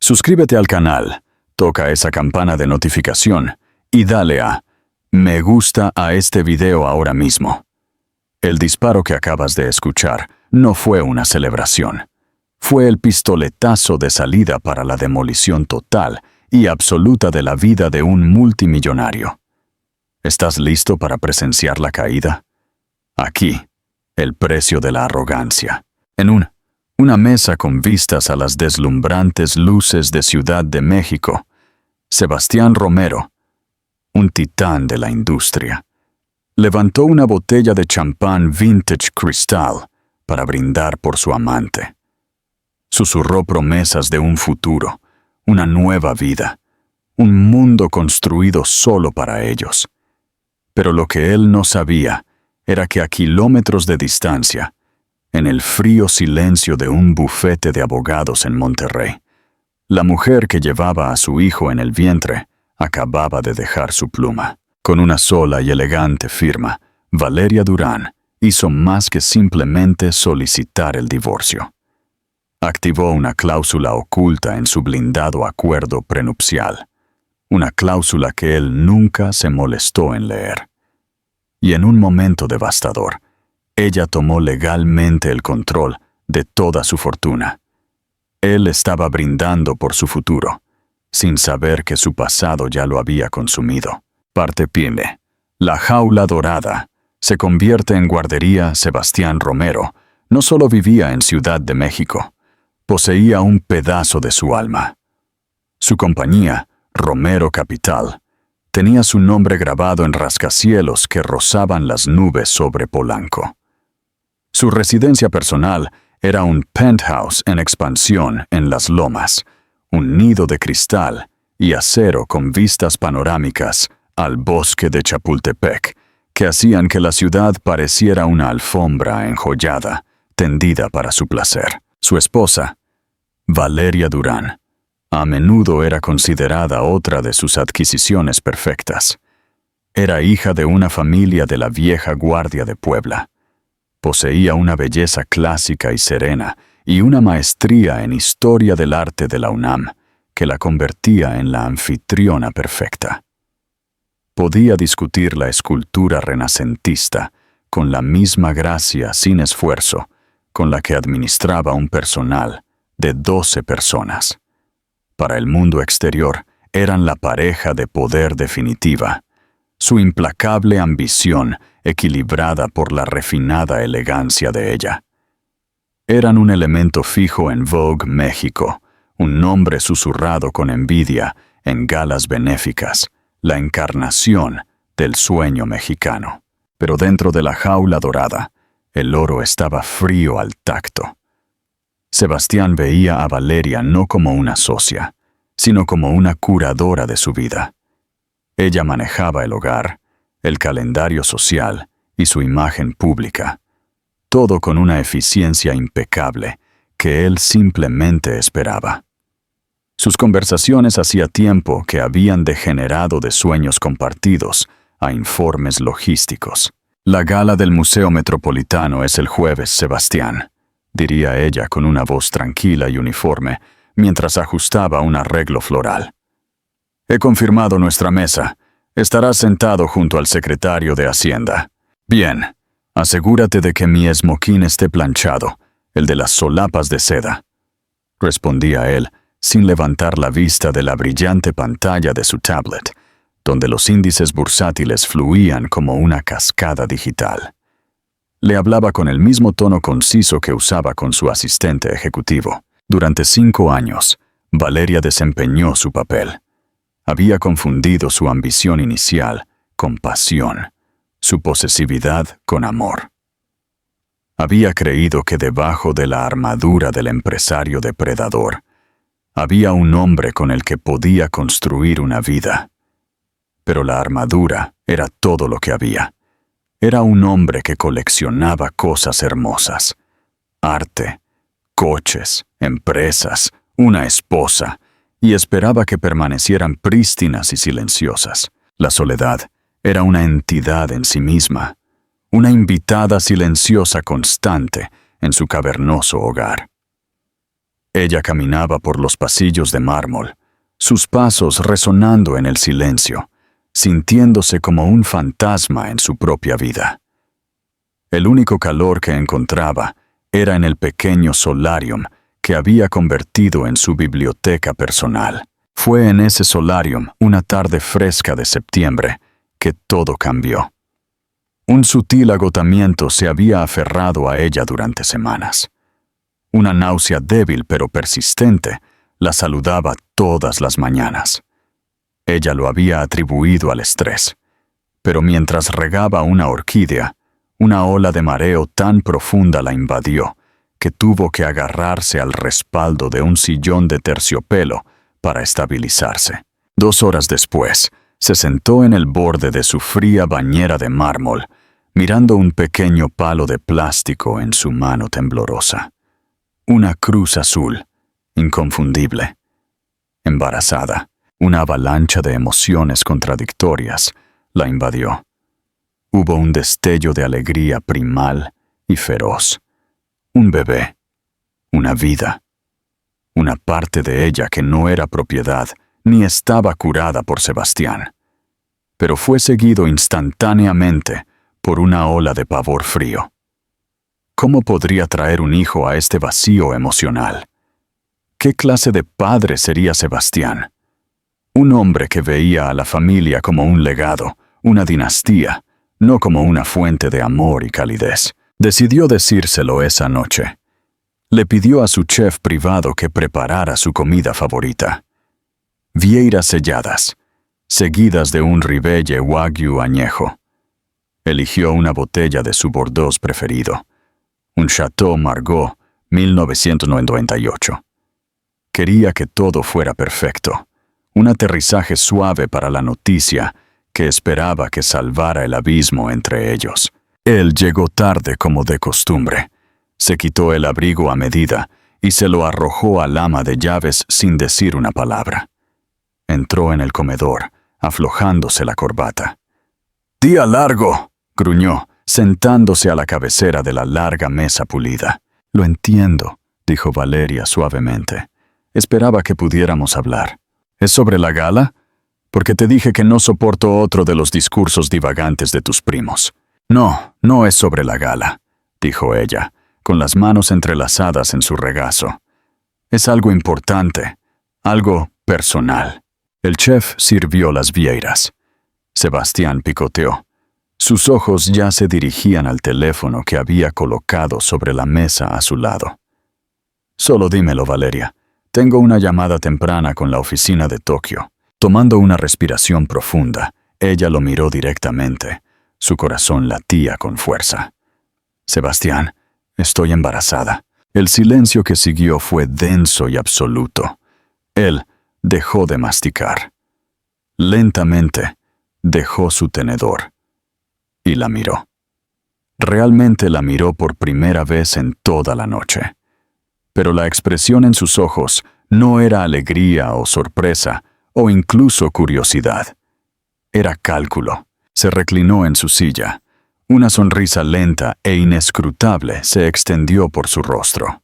Suscríbete al canal, toca esa campana de notificación y dale a me gusta a este video ahora mismo. El disparo que acabas de escuchar no fue una celebración. Fue el pistoletazo de salida para la demolición total y absoluta de la vida de un multimillonario. ¿Estás listo para presenciar la caída? Aquí, el precio de la arrogancia. En una mesa con vistas a las deslumbrantes luces de Ciudad de México, Sebastián Romero, un titán de la industria, levantó una botella de champán vintage cristal para brindar por su amante. Susurró promesas de un futuro, una nueva vida, un mundo construido solo para ellos. Pero lo que él no sabía era que a kilómetros de distancia, en el frío silencio de un bufete de abogados en Monterrey, la mujer que llevaba a su hijo en el vientre acababa de dejar su pluma. Con una sola y elegante firma, Valeria Durán hizo más que simplemente solicitar el divorcio. Activó una cláusula oculta en su blindado acuerdo prenupcial, una cláusula que él nunca se molestó en leer. Y en un momento devastador, ella tomó legalmente el control de toda su fortuna. Él estaba brindando por su futuro, sin saber que su pasado ya lo había consumido. Parte pyme. La jaula dorada se convierte en guardería. Sebastián Romero no solo vivía en Ciudad de México, poseía un pedazo de su alma. Su compañía, Romero Capital, tenía su nombre grabado en rascacielos que rozaban las nubes sobre Polanco. Su residencia personal era un penthouse en expansión en Las Lomas, un nido de cristal y acero con vistas panorámicas al bosque de Chapultepec, que hacían que la ciudad pareciera una alfombra enjollada, tendida para su placer. Su esposa, Valeria Durán, a menudo era considerada otra de sus adquisiciones perfectas. Era hija de una familia de la vieja guardia de Puebla. Poseía una belleza clásica y serena y una maestría en historia del arte de la UNAM, que la convertía en la anfitriona perfecta. Podía discutir la escultura renacentista con la misma gracia sin esfuerzo con la que administraba un personal de 12 personas. Para el mundo exterior, eran la pareja de poder definitiva. Su implacable ambición, equilibrada por la refinada elegancia de ella. Eran un elemento fijo en Vogue México, un nombre susurrado con envidia en galas benéficas, la encarnación del sueño mexicano. Pero dentro de la jaula dorada, el oro estaba frío al tacto. Sebastián veía a Valeria no como una socia, sino como una curadora de su vida. Ella manejaba el hogar, el calendario social y su imagen pública, todo con una eficiencia impecable que él simplemente esperaba. Sus conversaciones hacía tiempo que habían degenerado de sueños compartidos a informes logísticos. La gala del Museo Metropolitano es el jueves, Sebastián, diría ella con una voz tranquila y uniforme, mientras ajustaba un arreglo floral. He confirmado nuestra mesa. Estarás sentado junto al secretario de Hacienda. Bien, asegúrate de que mi esmoquín esté planchado, el de las solapas de seda, respondía él, sin levantar la vista de la brillante pantalla de su tablet, donde los índices bursátiles fluían como una cascada digital. Le hablaba con el mismo tono conciso que usaba con su asistente ejecutivo. Durante 5 años, Valeria desempeñó su papel. Había confundido su ambición inicial con pasión, su posesividad con amor. Había creído que debajo de la armadura del empresario depredador había un hombre con el que podía construir una vida. Pero la armadura era todo lo que había. Era un hombre que coleccionaba cosas hermosas: arte, coches, empresas, una esposa, y esperaba que permanecieran prístinas y silenciosas. La soledad era una entidad en sí misma, una invitada silenciosa constante en su cavernoso hogar. Ella caminaba por los pasillos de mármol, sus pasos resonando en el silencio, sintiéndose como un fantasma en su propia vida. El único calor que encontraba era en el pequeño solarium que había convertido en su biblioteca personal. Fue en ese solarium, una tarde fresca de septiembre, que todo cambió. Un sutil agotamiento se había aferrado a ella durante semanas. Una náusea débil pero persistente la saludaba todas las mañanas. Ella lo había atribuido al estrés, pero mientras regaba una orquídea, una ola de mareo tan profunda la invadió que tuvo que agarrarse al respaldo de un sillón de terciopelo para estabilizarse. 2 horas después, se sentó en el borde de su fría bañera de mármol, mirando un pequeño palo de plástico en su mano temblorosa. Una cruz azul, inconfundible. Embarazada, una avalancha de emociones contradictorias la invadió. Hubo un destello de alegría primal y feroz. Un bebé, una vida, una parte de ella que no era propiedad ni estaba curada por Sebastián. Pero fue seguido instantáneamente por una ola de pavor frío. ¿Cómo podría traer un hijo a este vacío emocional? ¿Qué clase de padre sería Sebastián? Un hombre que veía a la familia como un legado, una dinastía, no como una fuente de amor y calidez. Decidió decírselo esa noche. Le pidió a su chef privado que preparara su comida favorita. Vieiras selladas, seguidas de un Ribeye Wagyu añejo. Eligió una botella de su Bordeaux preferido, un Chateau Margaux 1998. Quería que todo fuera perfecto, un aterrizaje suave para la noticia que esperaba que salvara el abismo entre ellos. Él llegó tarde como de costumbre. Se quitó el abrigo a medida y se lo arrojó al ama de llaves sin decir una palabra. Entró en el comedor, aflojándose la corbata. «¡Día largo!», gruñó, sentándose a la cabecera de la larga mesa pulida. «Lo entiendo», dijo Valeria suavemente. «Esperaba que pudiéramos hablar». «¿Es sobre la gala? Porque te dije que no soporto otro de los discursos divagantes de tus primos». «No, no es sobre la gala», dijo ella, con las manos entrelazadas en su regazo. «Es algo importante, algo personal». El chef sirvió las vieiras. Sebastián picoteó. Sus ojos ya se dirigían al teléfono que había colocado sobre la mesa a su lado. «Solo dímelo, Valeria. Tengo una llamada temprana con la oficina de Tokio». Tomando una respiración profunda, ella lo miró directamente. Su corazón latía con fuerza. «Sebastián, estoy embarazada». El silencio que siguió fue denso y absoluto. Él dejó de masticar. Lentamente, dejó su tenedor y la miró. Realmente la miró por primera vez en toda la noche. Pero la expresión en sus ojos no era alegría o sorpresa o incluso curiosidad. Era cálculo. Se reclinó en su silla. Una sonrisa lenta e inescrutable se extendió por su rostro.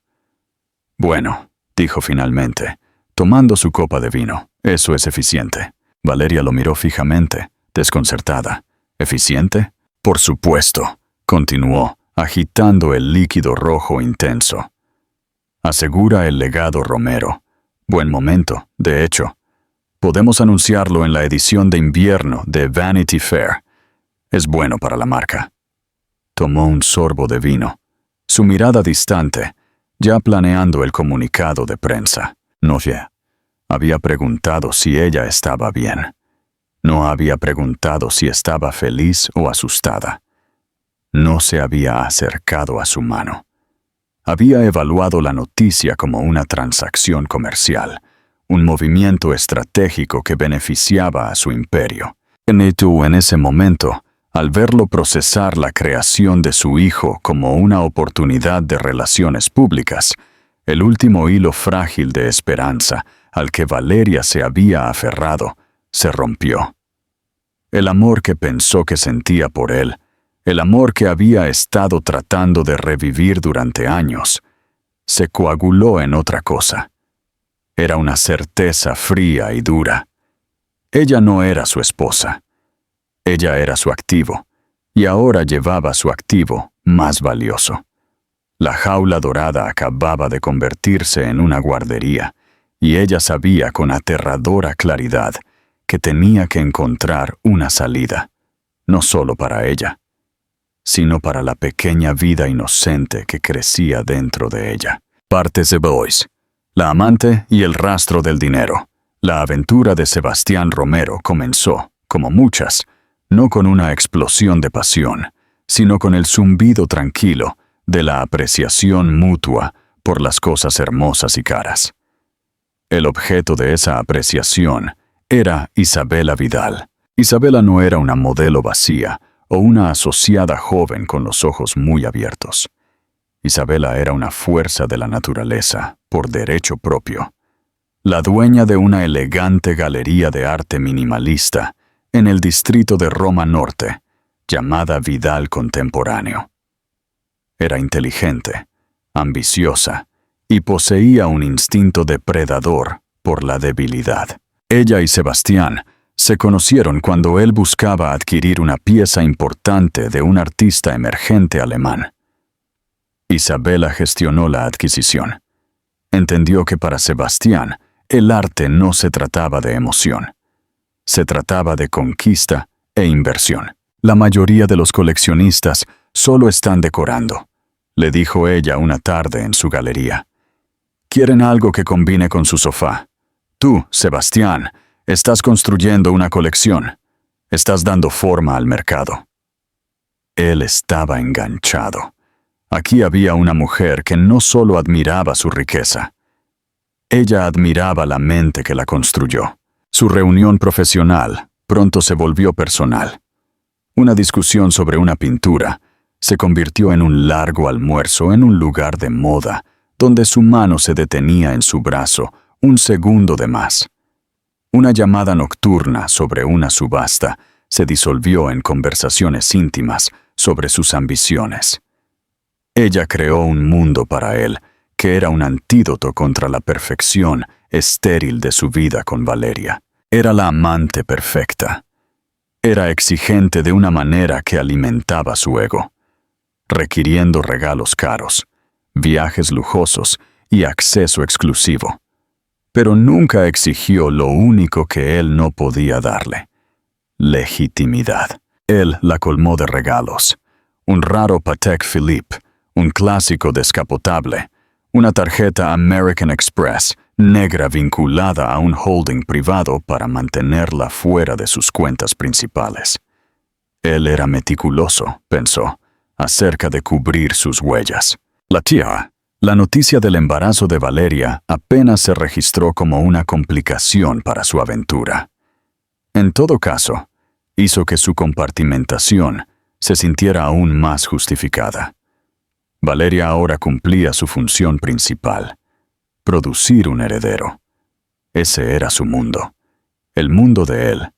«Bueno», dijo finalmente, tomando su copa de vino, «eso es eficiente». Valeria lo miró fijamente, desconcertada. «¿Eficiente?». «Por supuesto», continuó, agitando el líquido rojo intenso. «Asegura el legado Romero. Buen momento, de hecho. Podemos anunciarlo en la edición de invierno de Vanity Fair. Es bueno para la marca». Tomó un sorbo de vino, su mirada distante, ya planeando el comunicado de prensa. No había preguntado si ella estaba bien. No había preguntado si estaba feliz o asustada. No se había acercado a su mano. Había evaluado la noticia como una transacción comercial, un movimiento estratégico que beneficiaba a su imperio. En ese momento, al verlo procesar la creación de su hijo como una oportunidad de relaciones públicas, el último hilo frágil de esperanza al que Valeria se había aferrado, se rompió. El amor que pensó que sentía por él, el amor que había estado tratando de revivir durante años, se coaguló en otra cosa. Era una certeza fría y dura. Ella no era su esposa. Ella era su activo, y ahora llevaba su activo más valioso. La jaula dorada acababa de convertirse en una guardería, y ella sabía con aterradora claridad que tenía que encontrar una salida, no solo para ella, sino para la pequeña vida inocente que crecía dentro de ella. Partes de Boys, La amante y el rastro del dinero. La aventura de Sebastián Romero comenzó, como muchas, no con una explosión de pasión, sino con el zumbido tranquilo de la apreciación mutua por las cosas hermosas y caras. El objeto de esa apreciación era Isabela Vidal. Isabela no era una modelo vacía o una asociada joven con los ojos muy abiertos. Isabela era una fuerza de la naturaleza, por derecho propio. La dueña de una elegante galería de arte minimalista en el distrito de Roma Norte, llamada Vidal Contemporáneo. Era inteligente, ambiciosa y poseía un instinto depredador por la debilidad. Ella y Sebastián se conocieron cuando él buscaba adquirir una pieza importante de un artista emergente alemán. Isabela gestionó la adquisición. Entendió que para Sebastián el arte no se trataba de emoción. Se trataba de conquista e inversión. La mayoría de los coleccionistas solo están decorando, le dijo ella una tarde en su galería. Quieren algo que combine con su sofá. Tú, Sebastián, estás construyendo una colección. Estás dando forma al mercado. Él estaba enganchado. Aquí había una mujer que no solo admiraba su riqueza. Ella admiraba la mente que la construyó. Su reunión profesional pronto se volvió personal. Una discusión sobre una pintura se convirtió en un largo almuerzo en un lugar de moda, donde su mano se detenía en su brazo un segundo de más. Una llamada nocturna sobre una subasta se disolvió en conversaciones íntimas sobre sus ambiciones. Ella creó un mundo para él, que era un antídoto contra la perfección estéril de su vida con Valeria. Era la amante perfecta. Era exigente de una manera que alimentaba su ego, requiriendo regalos caros, viajes lujosos y acceso exclusivo. Pero nunca exigió lo único que él no podía darle: legitimidad. Él la colmó de regalos: un raro Patek Philippe, un clásico descapotable, una tarjeta American Express negra vinculada a un holding privado para mantenerla fuera de sus cuentas principales. Él era meticuloso, pensó, acerca de cubrir sus huellas. La noticia del embarazo de Valeria apenas se registró como una complicación para su aventura. En todo caso, hizo que su compartimentación se sintiera aún más justificada. Valeria ahora cumplía su función principal: producir un heredero. Ese era su mundo, el mundo de él,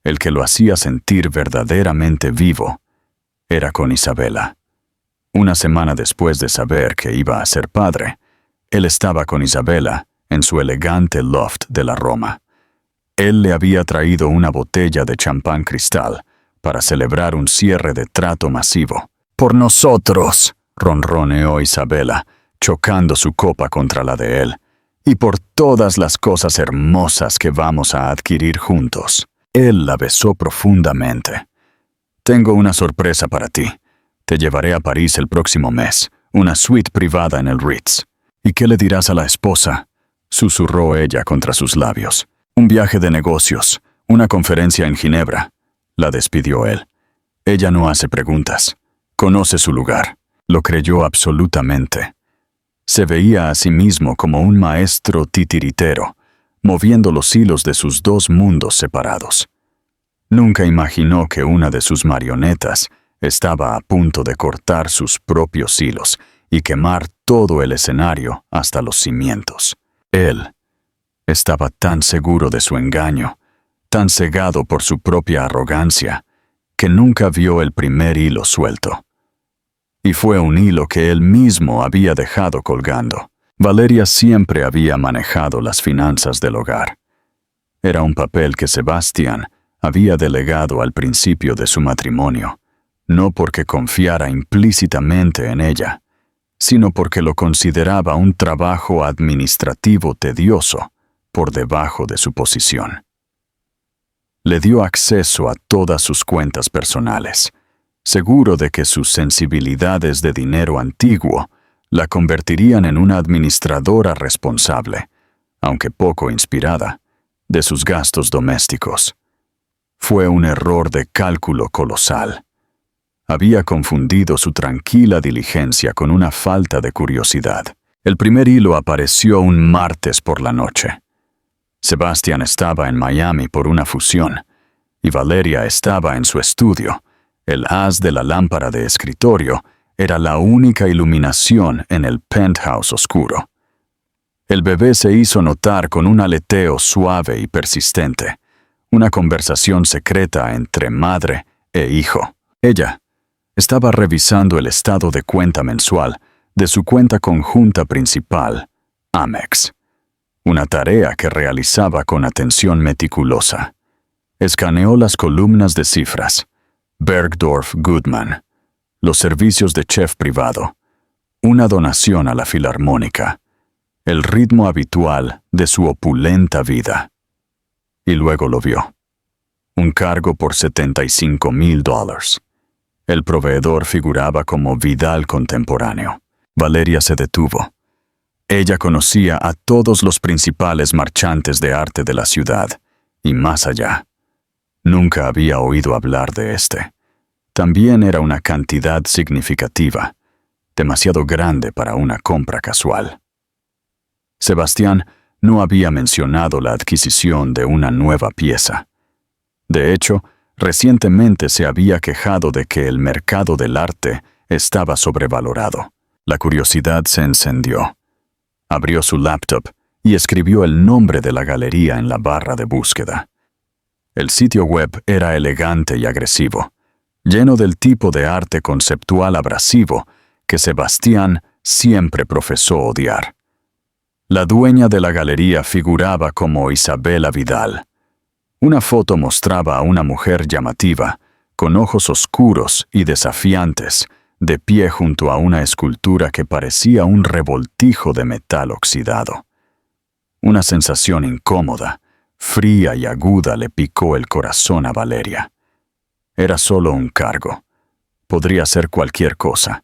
el que lo hacía sentir verdaderamente vivo. Era con Isabela. Una semana después de saber que iba a ser padre, él estaba con Isabela en su elegante loft de la Roma. Él le había traído una botella de champán cristal para celebrar un cierre de trato masivo. «Por nosotros», ronroneó Isabela, chocando su copa contra la de él, «y por todas las cosas hermosas que vamos a adquirir juntos». Él la besó profundamente. «Tengo una sorpresa para ti. Te llevaré a París el próximo mes, una suite privada en el Ritz». «¿Y qué le dirás a la esposa?», susurró ella contra sus labios. «Un viaje de negocios, una conferencia en Ginebra», la despidió él. Ella no hace preguntas. Conoce su lugar. Lo creyó absolutamente. Se veía a sí mismo como un maestro titiritero, moviendo los hilos de sus dos mundos separados. Nunca imaginó que una de sus marionetas estaba a punto de cortar sus propios hilos y quemar todo el escenario hasta los cimientos. Él estaba tan seguro de su engaño, tan cegado por su propia arrogancia, que nunca vio el primer hilo suelto. Y fue un hilo que él mismo había dejado colgando. Valeria siempre había manejado las finanzas del hogar. Era un papel que Sebastián había delegado al principio de su matrimonio, no porque confiara implícitamente en ella, sino porque lo consideraba un trabajo administrativo tedioso por debajo de su posición. Le dio acceso a todas sus cuentas personales, seguro de que sus sensibilidades de dinero antiguo la convertirían en una administradora responsable, aunque poco inspirada, de sus gastos domésticos. Fue un error de cálculo colosal. Había confundido su tranquila diligencia con una falta de curiosidad. El primer hilo apareció un martes por la noche. Sebastián estaba en Miami por una fusión, y Valeria estaba en su estudio. El haz de la lámpara de escritorio era la única iluminación en el penthouse oscuro. El bebé se hizo notar con un aleteo suave y persistente, una conversación secreta entre madre e hijo. Ella estaba revisando el estado de cuenta mensual de su cuenta conjunta principal, Amex, una tarea que realizaba con atención meticulosa. Escaneó las columnas de cifras, Bergdorf Goodman, los servicios de chef privado, una donación a la filarmónica, el ritmo habitual de su opulenta vida. Y luego lo vio. Un cargo por $75,000. El proveedor figuraba como Vidal contemporáneo. Valeria se detuvo. Ella conocía a todos los principales marchantes de arte de la ciudad, y más allá. Nunca había oído hablar de este. También era una cantidad significativa, demasiado grande para una compra casual. Sebastián no había mencionado la adquisición de una nueva pieza. De hecho, recientemente se había quejado de que el mercado del arte estaba sobrevalorado. La curiosidad se encendió. Abrió su laptop y escribió el nombre de la galería en la barra de búsqueda. El sitio web era elegante y agresivo, lleno del tipo de arte conceptual abrasivo que Sebastián siempre profesó odiar. La dueña de la galería figuraba como Isabela Vidal. Una foto mostraba a una mujer llamativa, con ojos oscuros y desafiantes, de pie junto a una escultura que parecía un revoltijo de metal oxidado. Una sensación incómoda, fría y aguda le picó el corazón a Valeria. Era solo un cargo. Podría ser cualquier cosa.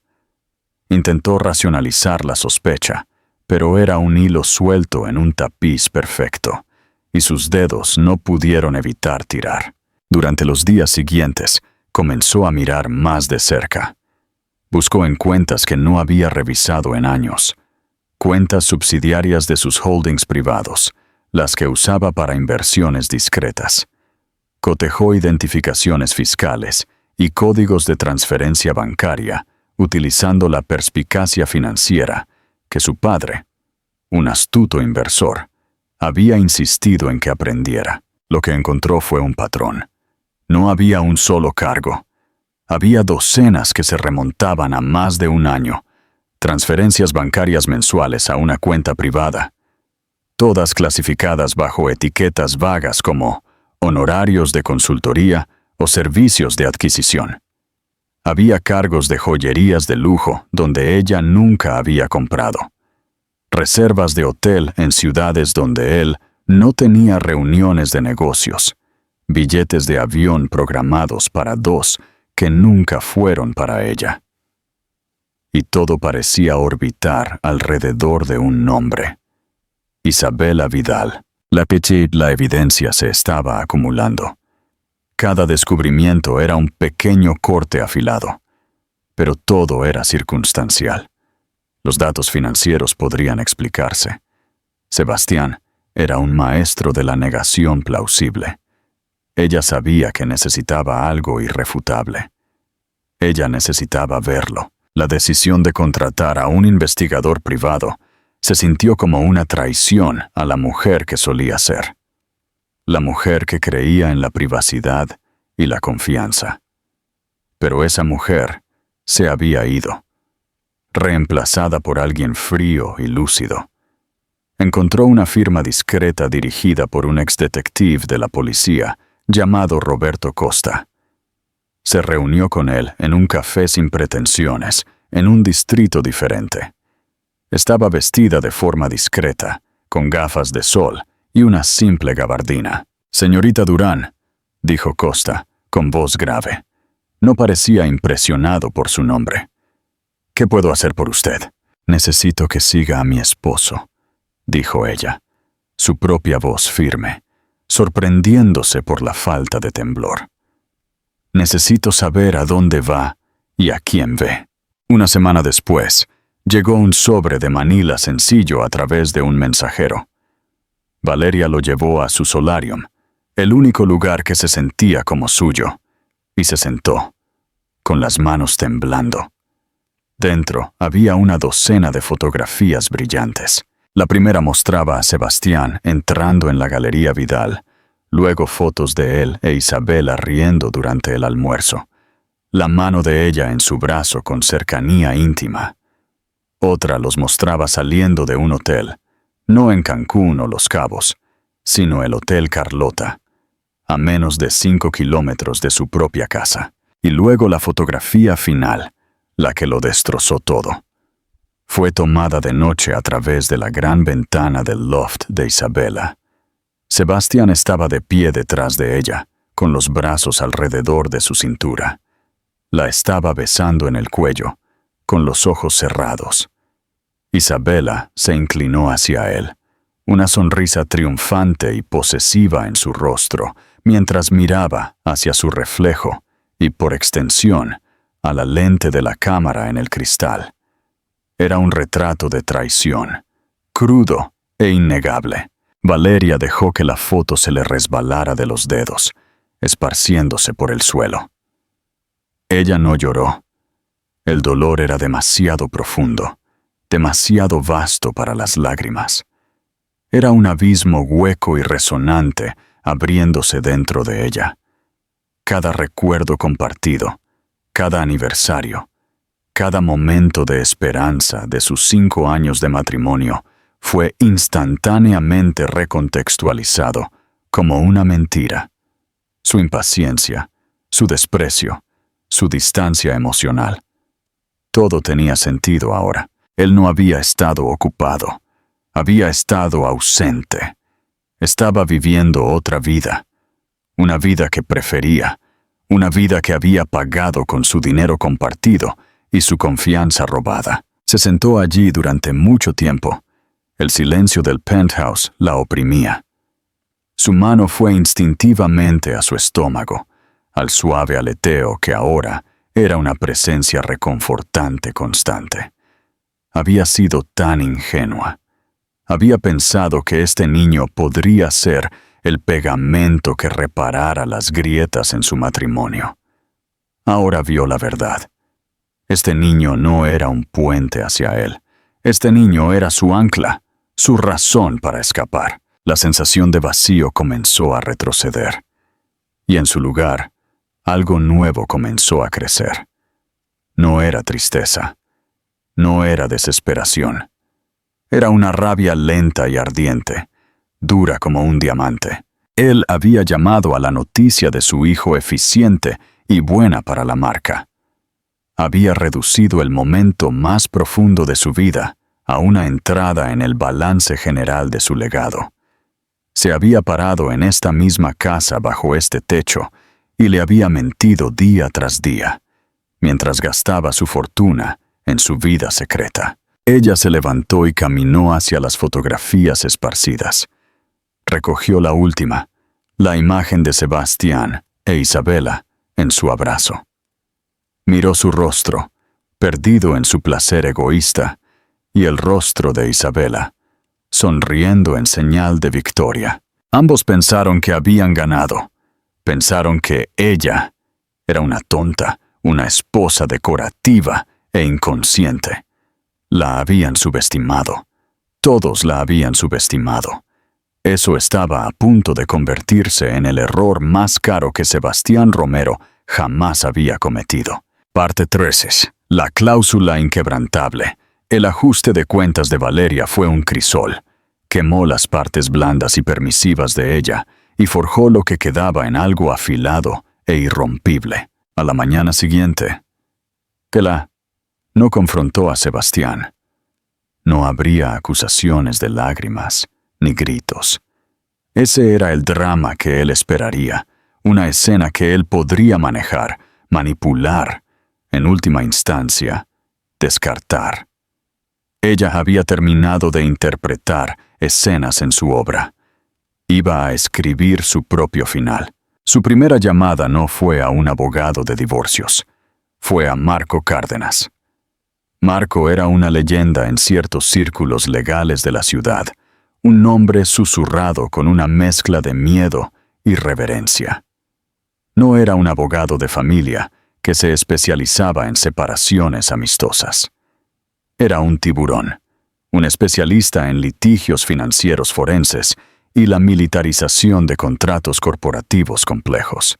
Intentó racionalizar la sospecha, pero era un hilo suelto en un tapiz perfecto, y sus dedos no pudieron evitar tirar. Durante los días siguientes, comenzó a mirar más de cerca. Buscó en cuentas que no había revisado en años, cuentas subsidiarias de sus holdings privados, las que usaba para inversiones discretas. Cotejó identificaciones fiscales y códigos de transferencia bancaria, utilizando la perspicacia financiera que su padre, un astuto inversor, había insistido en que aprendiera. Lo que encontró fue un patrón. No había un solo cargo. Había docenas que se remontaban a más de un año, transferencias bancarias mensuales a una cuenta privada, todas clasificadas bajo etiquetas vagas como honorarios de consultoría o servicios de adquisición. Había cargos de joyerías de lujo donde ella nunca había comprado, reservas de hotel en ciudades donde él no tenía reuniones de negocios, billetes de avión programados para dos que nunca fueron para ella. Y todo parecía orbitar alrededor de un nombre: Isabela Vidal. La evidencia se estaba acumulando. Cada descubrimiento era un pequeño corte afilado, pero todo era circunstancial. Los datos financieros podrían explicarse. Sebastián era un maestro de la negación plausible. Ella sabía que necesitaba algo irrefutable. Ella necesitaba verlo. La decisión de contratar a un investigador privado se sintió como una traición a la mujer que solía ser. La mujer que creía en la privacidad y la confianza. Pero esa mujer se había ido, reemplazada por alguien frío y lúcido, Encontró una firma discreta dirigida por un exdetective de la policía llamado Roberto Costa. Se reunió con él en un café sin pretensiones, en un distrito diferente. Estaba vestida de forma discreta, con gafas de sol y una simple gabardina. «Señorita Durán», dijo Costa, con voz grave. No parecía impresionado por su nombre. «¿Qué puedo hacer por usted?» «Necesito que siga a mi esposo», dijo ella, su propia voz firme, sorprendiéndose por la falta de temblor. «Necesito saber a dónde va y a quién ve». Una semana después, llegó un sobre de Manila sencillo a través de un mensajero. Valeria lo llevó a su solarium, el único lugar que se sentía como suyo, y se sentó, con las manos temblando. Dentro había una docena de fotografías brillantes. La primera mostraba a Sebastián entrando en la Galería Vidal, luego fotos de él e Isabela riendo durante el almuerzo, la mano de ella en su brazo con cercanía íntima. Otra los mostraba saliendo de un hotel, no en Cancún o Los Cabos, sino el Hotel Carlota, a menos de 5 kilómetros de su propia casa. Y luego la fotografía final, la que lo destrozó todo. Fue tomada de noche a través de la gran ventana del loft de Isabela. Sebastián estaba de pie detrás de ella, con los brazos alrededor de su cintura. La estaba besando en el cuello, con los ojos cerrados. Isabela se inclinó hacia él, una sonrisa triunfante y posesiva en su rostro, mientras miraba hacia su reflejo y, por extensión, a la lente de la cámara en el cristal. Era un retrato de traición, crudo e innegable. Valeria dejó que la foto se le resbalara de los dedos, esparciéndose por el suelo. Ella no lloró. El dolor era demasiado profundo, demasiado vasto para las lágrimas. Era un abismo hueco y resonante abriéndose dentro de ella. Cada recuerdo compartido, cada aniversario, cada momento de esperanza de sus 5 años de matrimonio fue instantáneamente recontextualizado como una mentira. Su impaciencia, su desprecio, su distancia emocional. Todo tenía sentido ahora. Él no había estado ocupado, había estado ausente. Estaba viviendo otra vida, una vida que prefería, una vida que había pagado con su dinero compartido y su confianza robada. Se sentó allí durante mucho tiempo. El silencio del penthouse la oprimía. Su mano fue instintivamente a su estómago, al suave aleteo que ahora era una presencia reconfortante constante. Había sido tan ingenua. Había pensado que este niño podría ser el pegamento que reparara las grietas en su matrimonio. Ahora vio la verdad. Este niño no era un puente hacia él. Este niño era su ancla, su razón para escapar. La sensación de vacío comenzó a retroceder. Y en su lugar, algo nuevo comenzó a crecer. No era tristeza. No era desesperación. Era una rabia lenta y ardiente, dura como un diamante. Él había llamado a la noticia de su hijo eficiente y buena para la marca. Había reducido el momento más profundo de su vida a una entrada en el balance general de su legado. Se había parado en esta misma casa bajo este techo y le había mentido día tras día, mientras gastaba su fortuna en su vida secreta. Ella se levantó y caminó hacia las fotografías esparcidas. Recogió la última, la imagen de Sebastián e Isabela en su abrazo. Miró su rostro, perdido en su placer egoísta, y el rostro de Isabela, sonriendo en señal de victoria. Ambos pensaron que habían ganado. Pensaron que ella era una tonta, una esposa decorativa e inconsciente. La habían subestimado. Todos la habían subestimado. Eso estaba a punto de convertirse en el error más caro que Sebastián Romero jamás había cometido. Parte 13. La cláusula inquebrantable. El ajuste de cuentas de Valeria fue un crisol, Quemó las partes blandas y permisivas de ella y forjó lo que quedaba en algo afilado e irrompible. A la mañana siguiente, Kela no confrontó a Sebastián. No habría acusaciones de lágrimas ni gritos. Ese era el drama que él esperaría, una escena que él podría manejar, manipular, en última instancia, descartar. Ella había terminado de interpretar escenas en su obra. Iba a escribir su propio final. Su primera llamada no fue a un abogado de divorcios, fue a Marco Cárdenas. Marco era una leyenda en ciertos círculos legales de la ciudad, un nombre susurrado con una mezcla de miedo y reverencia. No era un abogado de familia que se especializaba en separaciones amistosas. Era un tiburón, un especialista en litigios financieros forenses y la militarización de contratos corporativos complejos.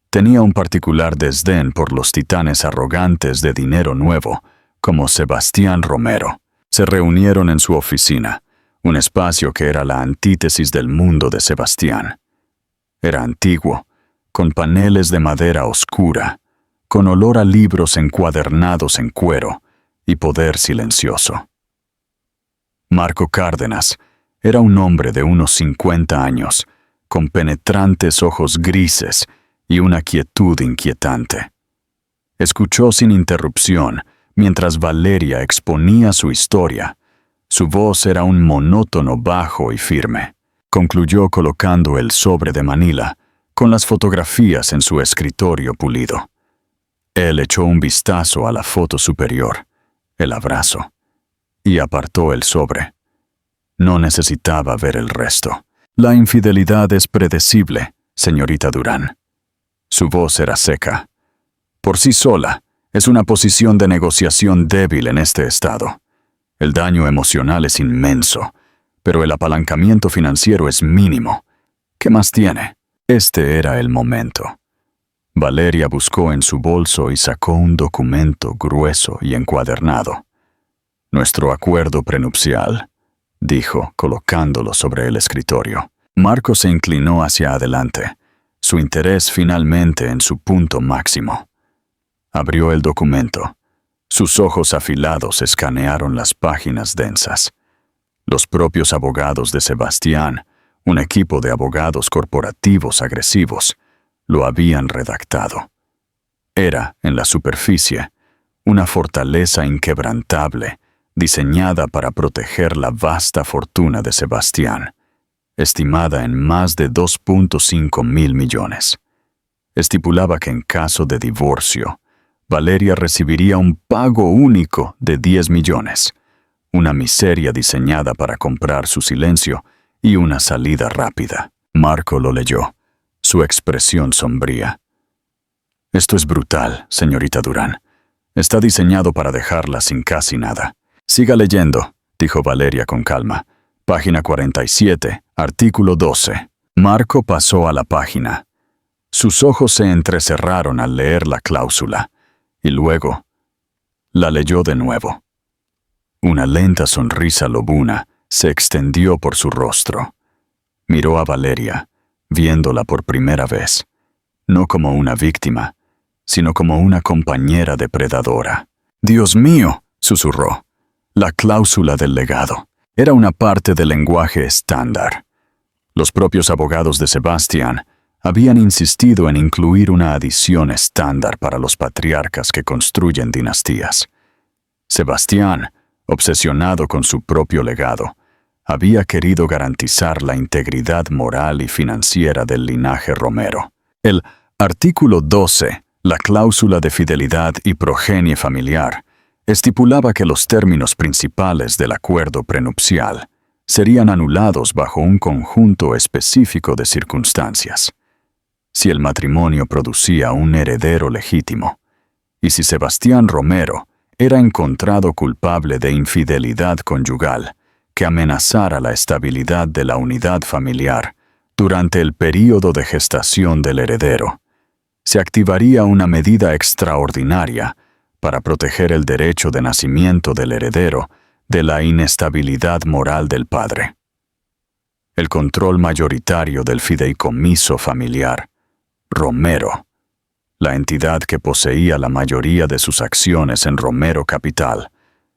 Tenía un particular desdén por los titanes arrogantes de dinero nuevo, como Sebastián Romero. Se reunieron en su oficina, un espacio que era la antítesis del mundo de Sebastián. Era antiguo, con paneles de madera oscura, con olor a libros encuadernados en cuero y poder silencioso. Marco Cárdenas era un hombre de unos 50 años, con penetrantes ojos grises y una quietud inquietante. Escuchó sin interrupción mientras Valeria exponía su historia. Su voz era un monótono bajo y firme. Concluyó colocando el sobre de Manila, con las fotografías en su escritorio pulido. Él echó un vistazo a la foto superior, el abrazo, y apartó el sobre. No necesitaba ver el resto. La infidelidad es predecible, señorita Durán. Su voz era seca. Por sí sola, es una posición de negociación débil en este estado. El daño emocional es inmenso, pero el apalancamiento financiero es mínimo. ¿Qué más tiene? Este era el momento. Valeria buscó en su bolso y sacó un documento grueso y encuadernado. Nuestro acuerdo prenupcial, dijo, colocándolo sobre el escritorio. Marco se inclinó hacia adelante, su interés finalmente en su punto máximo. Abrió el documento. Sus ojos afilados escanearon las páginas densas. Los propios abogados de Sebastián, un equipo de abogados corporativos agresivos, lo habían redactado. Era, en la superficie, una fortaleza inquebrantable, diseñada para proteger la vasta fortuna de Sebastián, estimada en más de 2.5 mil millones. Estipulaba que en caso de divorcio, Valeria recibiría un pago único de 10 millones, una miseria diseñada para comprar su silencio y una salida rápida. Marco lo leyó, su expresión sombría. Esto es brutal, señorita Durán. Está diseñado para dejarla sin casi nada. Siga leyendo, dijo Valeria con calma. Página 47, artículo 12. Marco pasó a la página. Sus ojos se entrecerraron al leer la cláusula, y luego la leyó de nuevo. Una lenta sonrisa lobuna se extendió por su rostro. Miró a Valeria, viéndola por primera vez, no como una víctima, sino como una compañera depredadora. «Dios mío», susurró. La cláusula del legado era una parte del lenguaje estándar. Los propios abogados de Sebastián habían insistido en incluir una adición estándar para los patriarcas que construyen dinastías. Sebastián, obsesionado con su propio legado, había querido garantizar la integridad moral y financiera del linaje Romero. El artículo 12, la cláusula de fidelidad y progenie familiar, estipulaba que los términos principales del acuerdo prenupcial serían anulados bajo un conjunto específico de circunstancias. Si el matrimonio producía un heredero legítimo, y si Sebastián Romero era encontrado culpable de infidelidad conyugal que amenazara la estabilidad de la unidad familiar durante el período de gestación del heredero, se activaría una medida extraordinaria para proteger el derecho de nacimiento del heredero de la inestabilidad moral del padre. el control mayoritario del fideicomiso familiar, Romero, la entidad que poseía la mayoría de sus acciones en Romero Capital,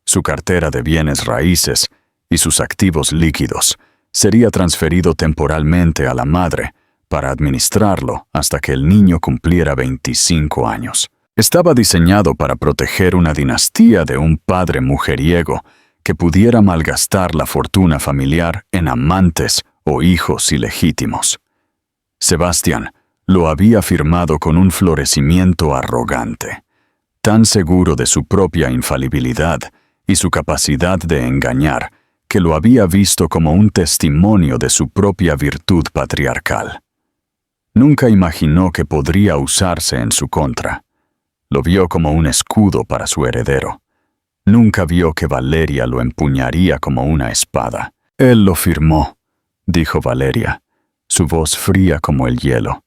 su cartera de bienes raíces y sus activos líquidos, sería transferido temporalmente a la madre para administrarlo hasta que el niño cumpliera 25 años. Estaba diseñado para proteger una dinastía de un padre mujeriego que pudiera malgastar la fortuna familiar en amantes o hijos ilegítimos. Sebastián lo había firmado con un florecimiento arrogante, tan seguro de su propia infalibilidad y su capacidad de engañar, que lo había visto como un testimonio de su propia virtud patriarcal. Nunca imaginó que podría usarse en su contra. Lo vio como un escudo para su heredero. Nunca vio que Valeria lo empuñaría como una espada. Él lo firmó, dijo Valeria, su voz fría como el hielo.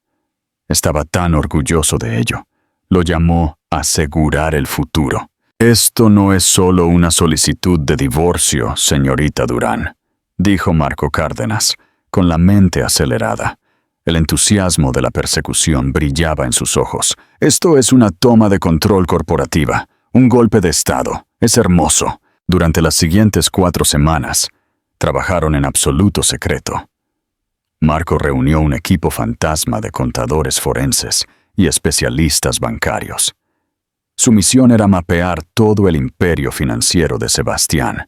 Estaba tan orgulloso de ello. Lo llamó asegurar el futuro. Esto no es solo una solicitud de divorcio, señorita Durán, dijo Marco Cárdenas, con la mente acelerada. El entusiasmo de la persecución brillaba en sus ojos. Esto es una toma de control corporativa, un golpe de Estado. Es hermoso. Durante las siguientes 4 semanas, trabajaron en absoluto secreto. Marco reunió un equipo fantasma de contadores forenses y especialistas bancarios. Su misión era mapear todo el imperio financiero de Sebastián,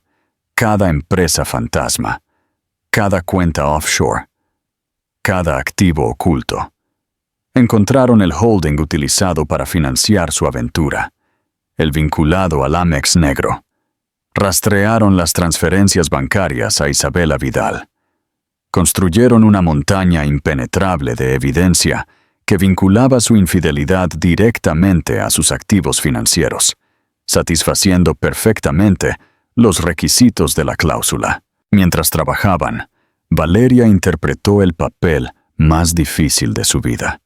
cada empresa fantasma, cada cuenta offshore, cada activo oculto. Encontraron el holding utilizado para financiar su aventura, el vinculado al Amex negro. Rastrearon las transferencias bancarias a Isabela Vidal. Construyeron una montaña impenetrable de evidencia que vinculaba su infidelidad directamente a sus activos financieros, satisfaciendo perfectamente los requisitos de la cláusula. Mientras trabajaban, Valeria interpretó el papel más difícil de su vida.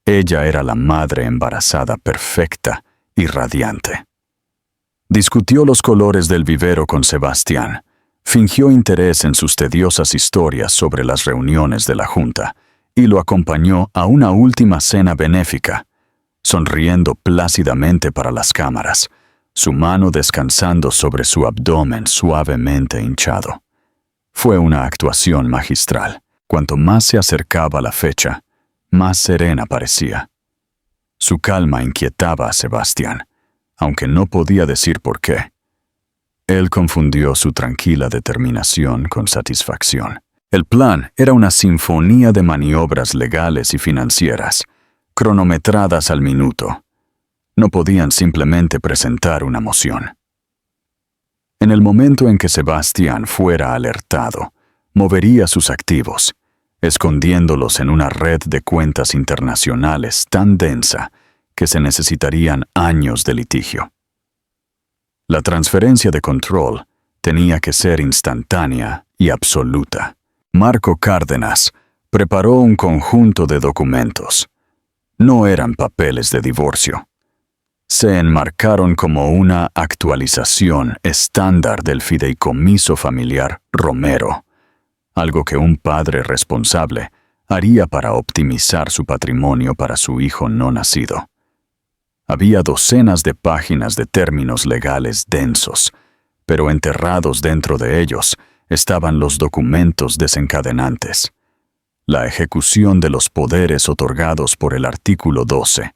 Ella era la madre embarazada perfecta y radiante. Discutió los colores del vivero con Sebastián. Fingió interés en sus tediosas historias sobre las reuniones de la Junta y lo acompañó a una última cena benéfica, sonriendo plácidamente para las cámaras, su mano descansando sobre su abdomen suavemente hinchado. Fue una actuación magistral. Cuanto más se acercaba la fecha, más serena parecía. Su calma inquietaba a Sebastián, aunque no podía decir por qué. Él confundió su tranquila determinación con satisfacción. El plan era una sinfonía de maniobras legales y financieras, cronometradas al minuto. No podían simplemente presentar una moción. En el momento en que Sebastián fuera alertado, movería sus activos, escondiéndolos en una red de cuentas internacionales tan densa que se necesitarían años de litigio. La transferencia de control tenía que ser instantánea y absoluta. Marco Cárdenas preparó un conjunto de documentos. No eran papeles de divorcio. Se enmarcaron como una actualización estándar del fideicomiso familiar Romero, algo que un padre responsable haría para optimizar su patrimonio para su hijo no nacido. Había docenas de páginas de términos legales densos, pero enterrados dentro de ellos estaban los documentos desencadenantes. La ejecución de los poderes otorgados por el artículo 12,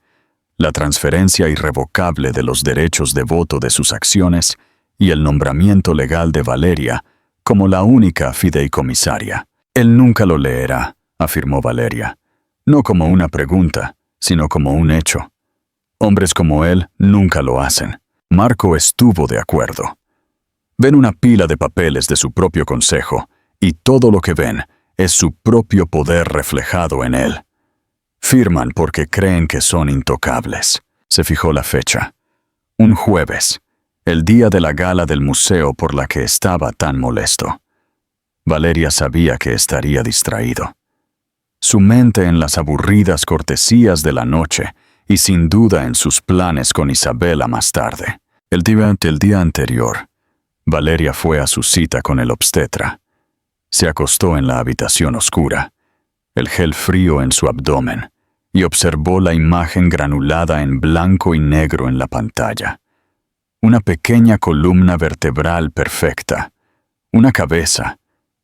la transferencia irrevocable de los derechos de voto de sus acciones y el nombramiento legal de Valeria como la única fideicomisaria. Él nunca lo leerá, afirmó Valeria, no como una pregunta, sino como un hecho. Hombres como él nunca lo hacen. Marco estuvo de acuerdo. Ven una pila de papeles de su propio consejo, y todo lo que ven es su propio poder reflejado en él. Firman porque creen que son intocables. Se fijó la fecha. Un jueves, el día de la gala del museo por la que estaba tan molesto. Valeria sabía que estaría distraído. Su mente en las aburridas cortesías de la noche y sin duda en sus planes con Isabela más tarde. El día anterior, Valeria fue a su cita con el obstetra. Se acostó en la habitación oscura, el gel frío en su abdomen, y observó la imagen granulada en blanco y negro en la pantalla. Una pequeña columna vertebral perfecta, una cabeza,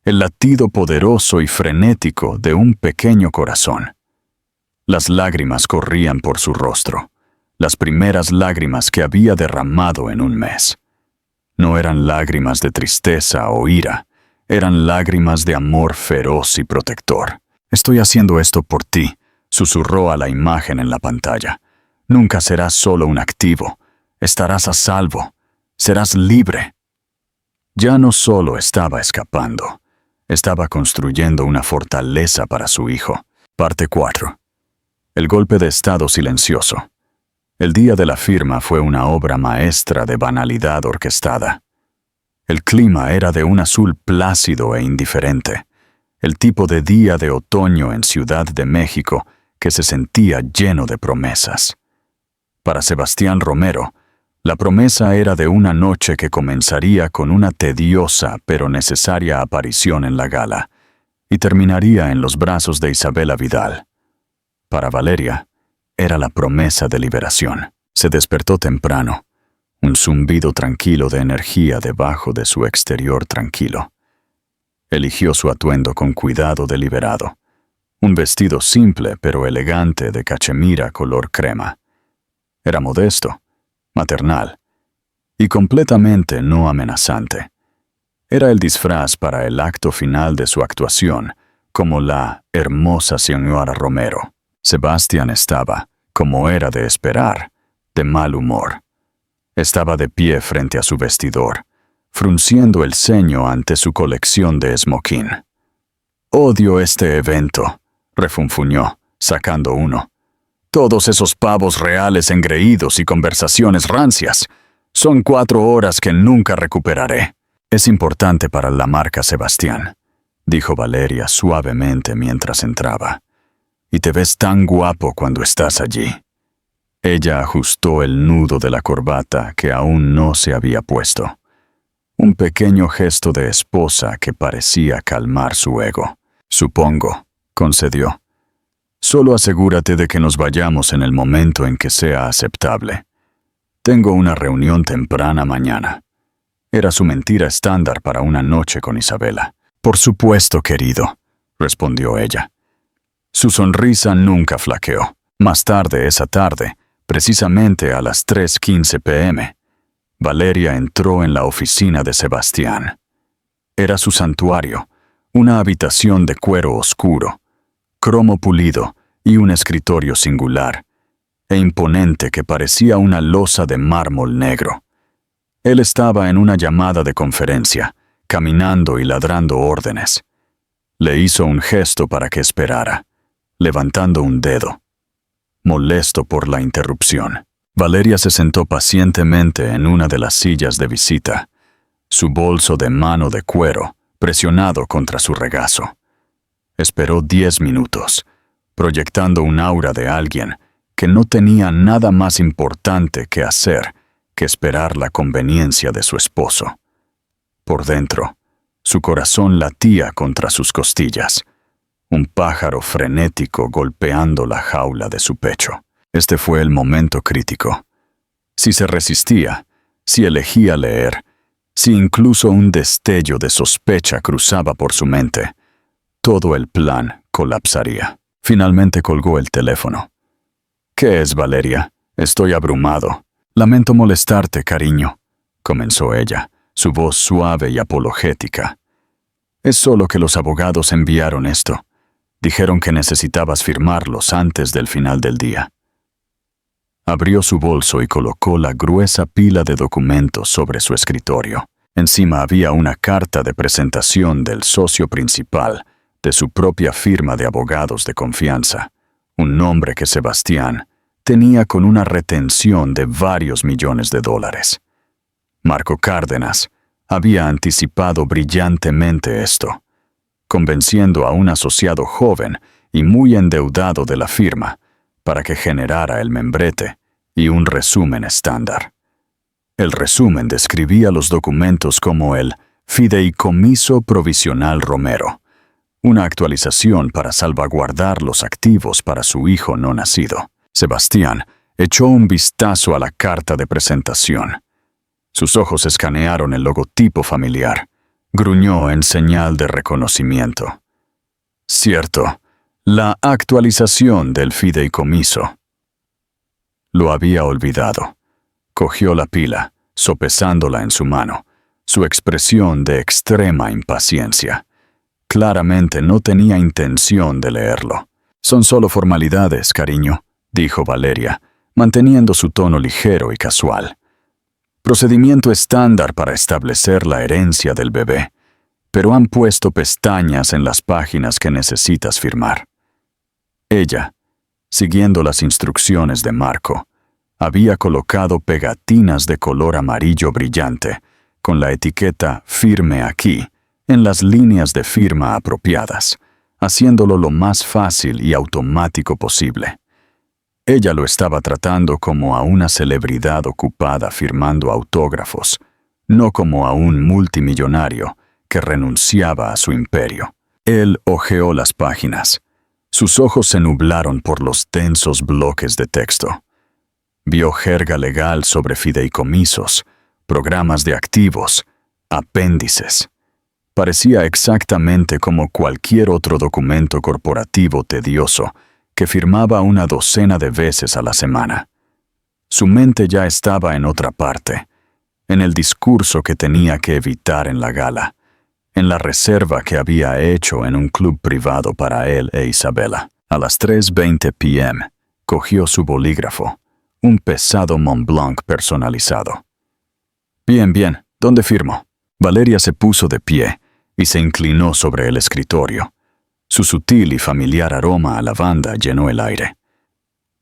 el latido poderoso y frenético de un pequeño corazón. Las lágrimas corrían por su rostro, las primeras lágrimas que había derramado en un mes. No eran lágrimas de tristeza o ira, eran lágrimas de amor feroz y protector. «Estoy haciendo esto por ti», susurró a la imagen en la pantalla. «Nunca serás solo un activo, estarás a salvo, serás libre». Ya no solo estaba escapando, estaba construyendo una fortaleza para su hijo. Parte 4. El golpe de estado silencioso. El día de la firma fue una obra maestra de banalidad orquestada. El clima era de un azul plácido e indiferente, el tipo de día de otoño en Ciudad de México que se sentía lleno de promesas. Para Sebastián Romero, la promesa era de una noche que comenzaría con una tediosa pero necesaria aparición en la gala y terminaría en los brazos de Isabela Vidal. Para Valeria, era la promesa de liberación. Se despertó temprano, un zumbido tranquilo de energía debajo de su exterior tranquilo. Eligió su atuendo con cuidado deliberado, un vestido simple pero elegante de cachemira color crema. Era modesto, maternal y completamente no amenazante. Era el disfraz para el acto final de su actuación, como la hermosa señora Romero. Sebastián estaba, como era de esperar, de mal humor. Estaba de pie frente a su vestidor, frunciendo el ceño ante su colección de smoking. «Odio este evento», refunfuñó, sacando uno. «Todos esos pavos reales engreídos y conversaciones rancias. Son 4 horas que nunca recuperaré». «Es importante para la marca, Sebastián», dijo Valeria suavemente mientras entraba. «Y te ves tan guapo cuando estás allí». Ella ajustó el nudo de la corbata que aún no se había puesto. Un pequeño gesto de esposa que parecía calmar su ego. «Supongo», concedió. «Solo asegúrate de que nos vayamos en el momento en que sea aceptable. Tengo una reunión temprana mañana». Era su mentira estándar para una noche con Isabela. «Por supuesto, querido», respondió ella. Su sonrisa nunca flaqueó. Más tarde esa tarde, precisamente a las 3:15 p.m., Valeria entró en la oficina de Sebastián. Era su santuario, una habitación de cuero oscuro, cromo pulido y un escritorio singular, e imponente que parecía una losa de mármol negro. Él estaba en una llamada de conferencia, caminando y ladrando órdenes. Le hizo un gesto para que esperara, levantando un dedo. Molesto por la interrupción, Valeria se sentó pacientemente en una de las sillas de visita, su bolso de mano de cuero presionado contra su regazo. Esperó 10 minutos, proyectando un aura de alguien que no tenía nada más importante que hacer que esperar la conveniencia de su esposo. Por dentro, su corazón latía contra sus costillas, un pájaro frenético golpeando la jaula de su pecho. Este fue el momento crítico. Si se resistía, si elegía leer, si incluso un destello de sospecha cruzaba por su mente, todo el plan colapsaría. Finalmente colgó el teléfono. «¿Qué es, Valeria? Estoy abrumado». «Lamento molestarte, cariño», comenzó ella, su voz suave y apologética. «Es solo que los abogados enviaron esto. Dijeron que necesitabas firmarlos antes del final del día». Abrió su bolso y colocó la gruesa pila de documentos sobre su escritorio. Encima había una carta de presentación del socio principal de su propia firma de abogados de confianza, un nombre que Sebastián tenía con una retención de varios millones de dólares. Marco Cárdenas había anticipado brillantemente esto, convenciendo a un asociado joven y muy endeudado de la firma para que generara el membrete y un resumen estándar. El resumen describía los documentos como el Fideicomiso Provisional Romero, una actualización para salvaguardar los activos para su hijo no nacido. Sebastián echó un vistazo a la carta de presentación. Sus ojos escanearon el logotipo familiar. Gruñó en señal de reconocimiento. Cierto, la actualización del fideicomiso. Lo había olvidado. Cogió la pila, sopesándola en su mano, su expresión de extrema impaciencia. Claramente no tenía intención de leerlo. Son solo formalidades, cariño, dijo Valeria, manteniendo su tono ligero y casual. Procedimiento estándar para establecer la herencia del bebé, pero han puesto pestañas en las páginas que necesitas firmar. Ella, siguiendo las instrucciones de Marco, había colocado pegatinas de color amarillo brillante, con la etiqueta «Firme aquí», en las líneas de firma apropiadas, haciéndolo lo más fácil y automático posible. Ella lo estaba tratando como a una celebridad ocupada firmando autógrafos, no como a un multimillonario que renunciaba a su imperio. Él hojeó las páginas. Sus ojos se nublaron por los densos bloques de texto. Vio jerga legal sobre fideicomisos, programas de activos, apéndices. Parecía exactamente como cualquier otro documento corporativo tedioso que firmaba una docena de veces a la semana. Su mente ya estaba en otra parte, en el discurso que tenía que evitar en la gala, en la reserva que había hecho en un club privado para él e Isabela. A las 3:20 p.m. cogió su bolígrafo, un pesado Montblanc personalizado. Bien, ¿dónde firmo? Valeria se puso de pie y se inclinó sobre el escritorio. Su sutil y familiar aroma a lavanda llenó el aire.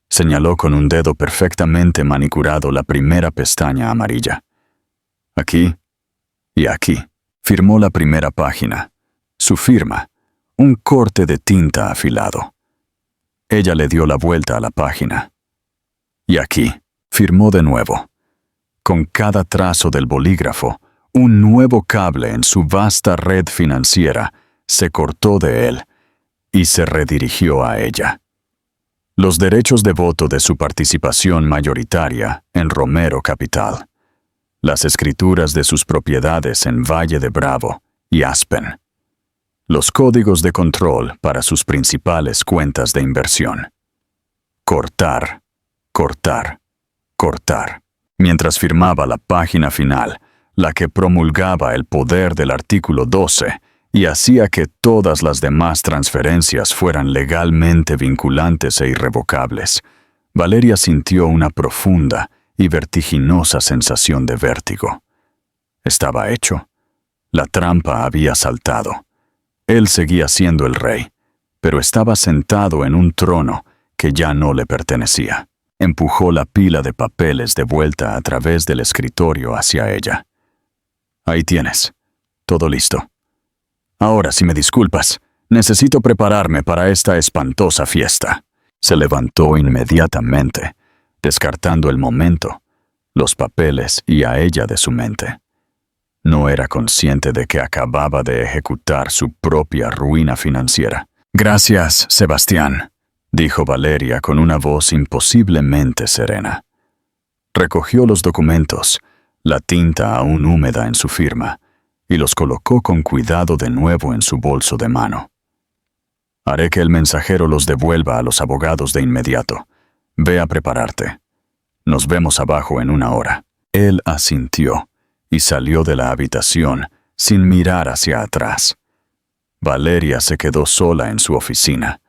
Señaló con un dedo perfectamente manicurado la primera pestaña amarilla. Aquí y aquí. Firmó la primera página. Su firma, un corte de tinta afilado. Ella le dio la vuelta a la página. Y aquí, firmó de nuevo. Con cada trazo del bolígrafo, un nuevo cable en su vasta red financiera se cortó de él y se redirigió a ella. Los derechos de voto de su participación mayoritaria en Romero Capital. Las escrituras de sus propiedades en Valle de Bravo y Aspen. Los códigos de control para sus principales cuentas de inversión. Cortar, cortar, cortar. Mientras firmaba la página final, la que promulgaba el poder del artículo 12 y hacía que todas las demás transferencias fueran legalmente vinculantes e irrevocables, Valeria sintió una profunda y vertiginosa sensación de vértigo. Estaba hecho. La trampa había saltado. Él seguía siendo el rey, pero estaba sentado en un trono que ya no le pertenecía. Empujó la pila de papeles de vuelta a través del escritorio hacia ella. Ahí tienes. Todo listo. Ahora, si me disculpas, necesito prepararme para esta espantosa fiesta. Se levantó inmediatamente, descartando el momento, los papeles y a ella de su mente. No era consciente de que acababa de ejecutar su propia ruina financiera. Gracias, Sebastián, dijo Valeria con una voz imposiblemente serena. Recogió los documentos, la tinta aún húmeda en su firma, y los colocó con cuidado de nuevo en su bolso de mano. Haré que el mensajero los devuelva a los abogados de inmediato. Ve a prepararte. Nos vemos abajo en 1 hora. Él asintió y salió de la habitación sin mirar hacia atrás. Valeria se quedó sola en su oficina,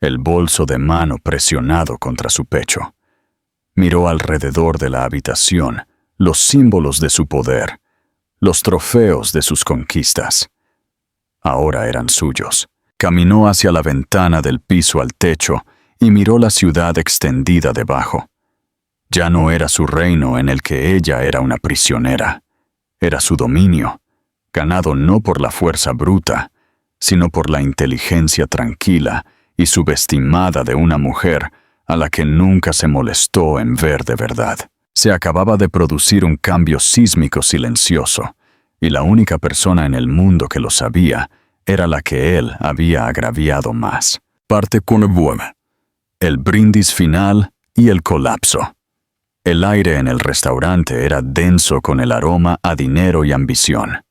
el bolso de mano presionado contra su pecho. Miró alrededor de la habitación los símbolos de su poder, los trofeos de sus conquistas. Ahora eran suyos. Caminó hacia la ventana del piso al techo y miró la ciudad extendida debajo. Ya no era su reino en el que ella era una prisionera. Era su dominio, ganado no por la fuerza bruta, sino por la inteligencia tranquila y subestimada de una mujer a la que nunca se molestó en ver de verdad. Se acababa de producir un cambio sísmico silencioso, y la única persona en el mundo que lo sabía era la que él había agraviado más. Parte con el brindis final y el colapso. El aire en el restaurante era denso con el aroma a dinero y ambición.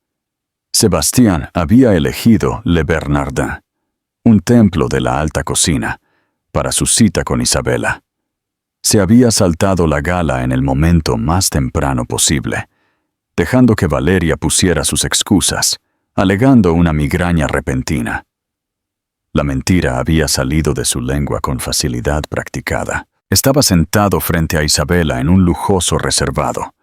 Sebastián había elegido Le Bernardin, un templo de la alta cocina, para su cita con Isabela. Se había saltado la gala en el momento más temprano posible, dejando que Valeria pusiera sus excusas, alegando una migraña repentina. La mentira había salido de su lengua con facilidad practicada. Estaba sentado frente a Isabela en un lujoso reservado.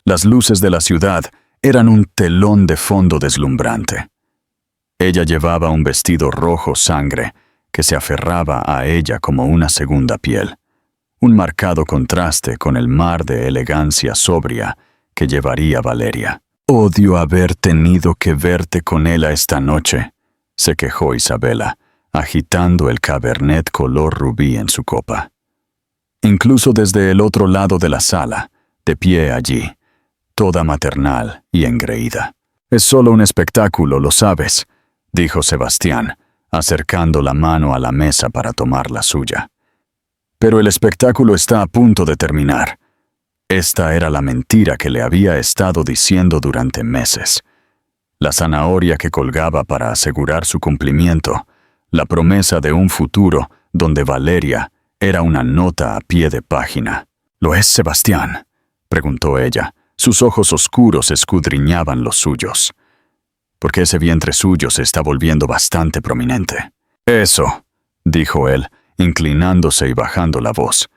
Las luces de la ciudad eran un telón de fondo deslumbrante. Ella llevaba un vestido rojo sangre que se aferraba a ella como una segunda piel, un marcado contraste con el mar de elegancia sobria que llevaría Valeria. «Odio haber tenido que verte con él esta noche», se quejó Isabela, agitando el cabernet color rubí en su copa. Incluso desde el otro lado de la sala, de pie allí, toda maternal y engreída. «Es solo un espectáculo, lo sabes», dijo Sebastián, acercando la mano a la mesa para tomar la suya. «Pero el espectáculo está a punto de terminar». Esta era la mentira que le había estado diciendo durante meses. La zanahoria que colgaba para asegurar su cumplimiento, la promesa de un futuro donde Valeria era una nota a pie de página. «¿Lo es, Sebastián?», preguntó ella. Sus ojos oscuros escudriñaban los suyos. «Porque ese vientre suyo se está volviendo bastante prominente». «Eso», dijo él, inclinándose y bajando la voz.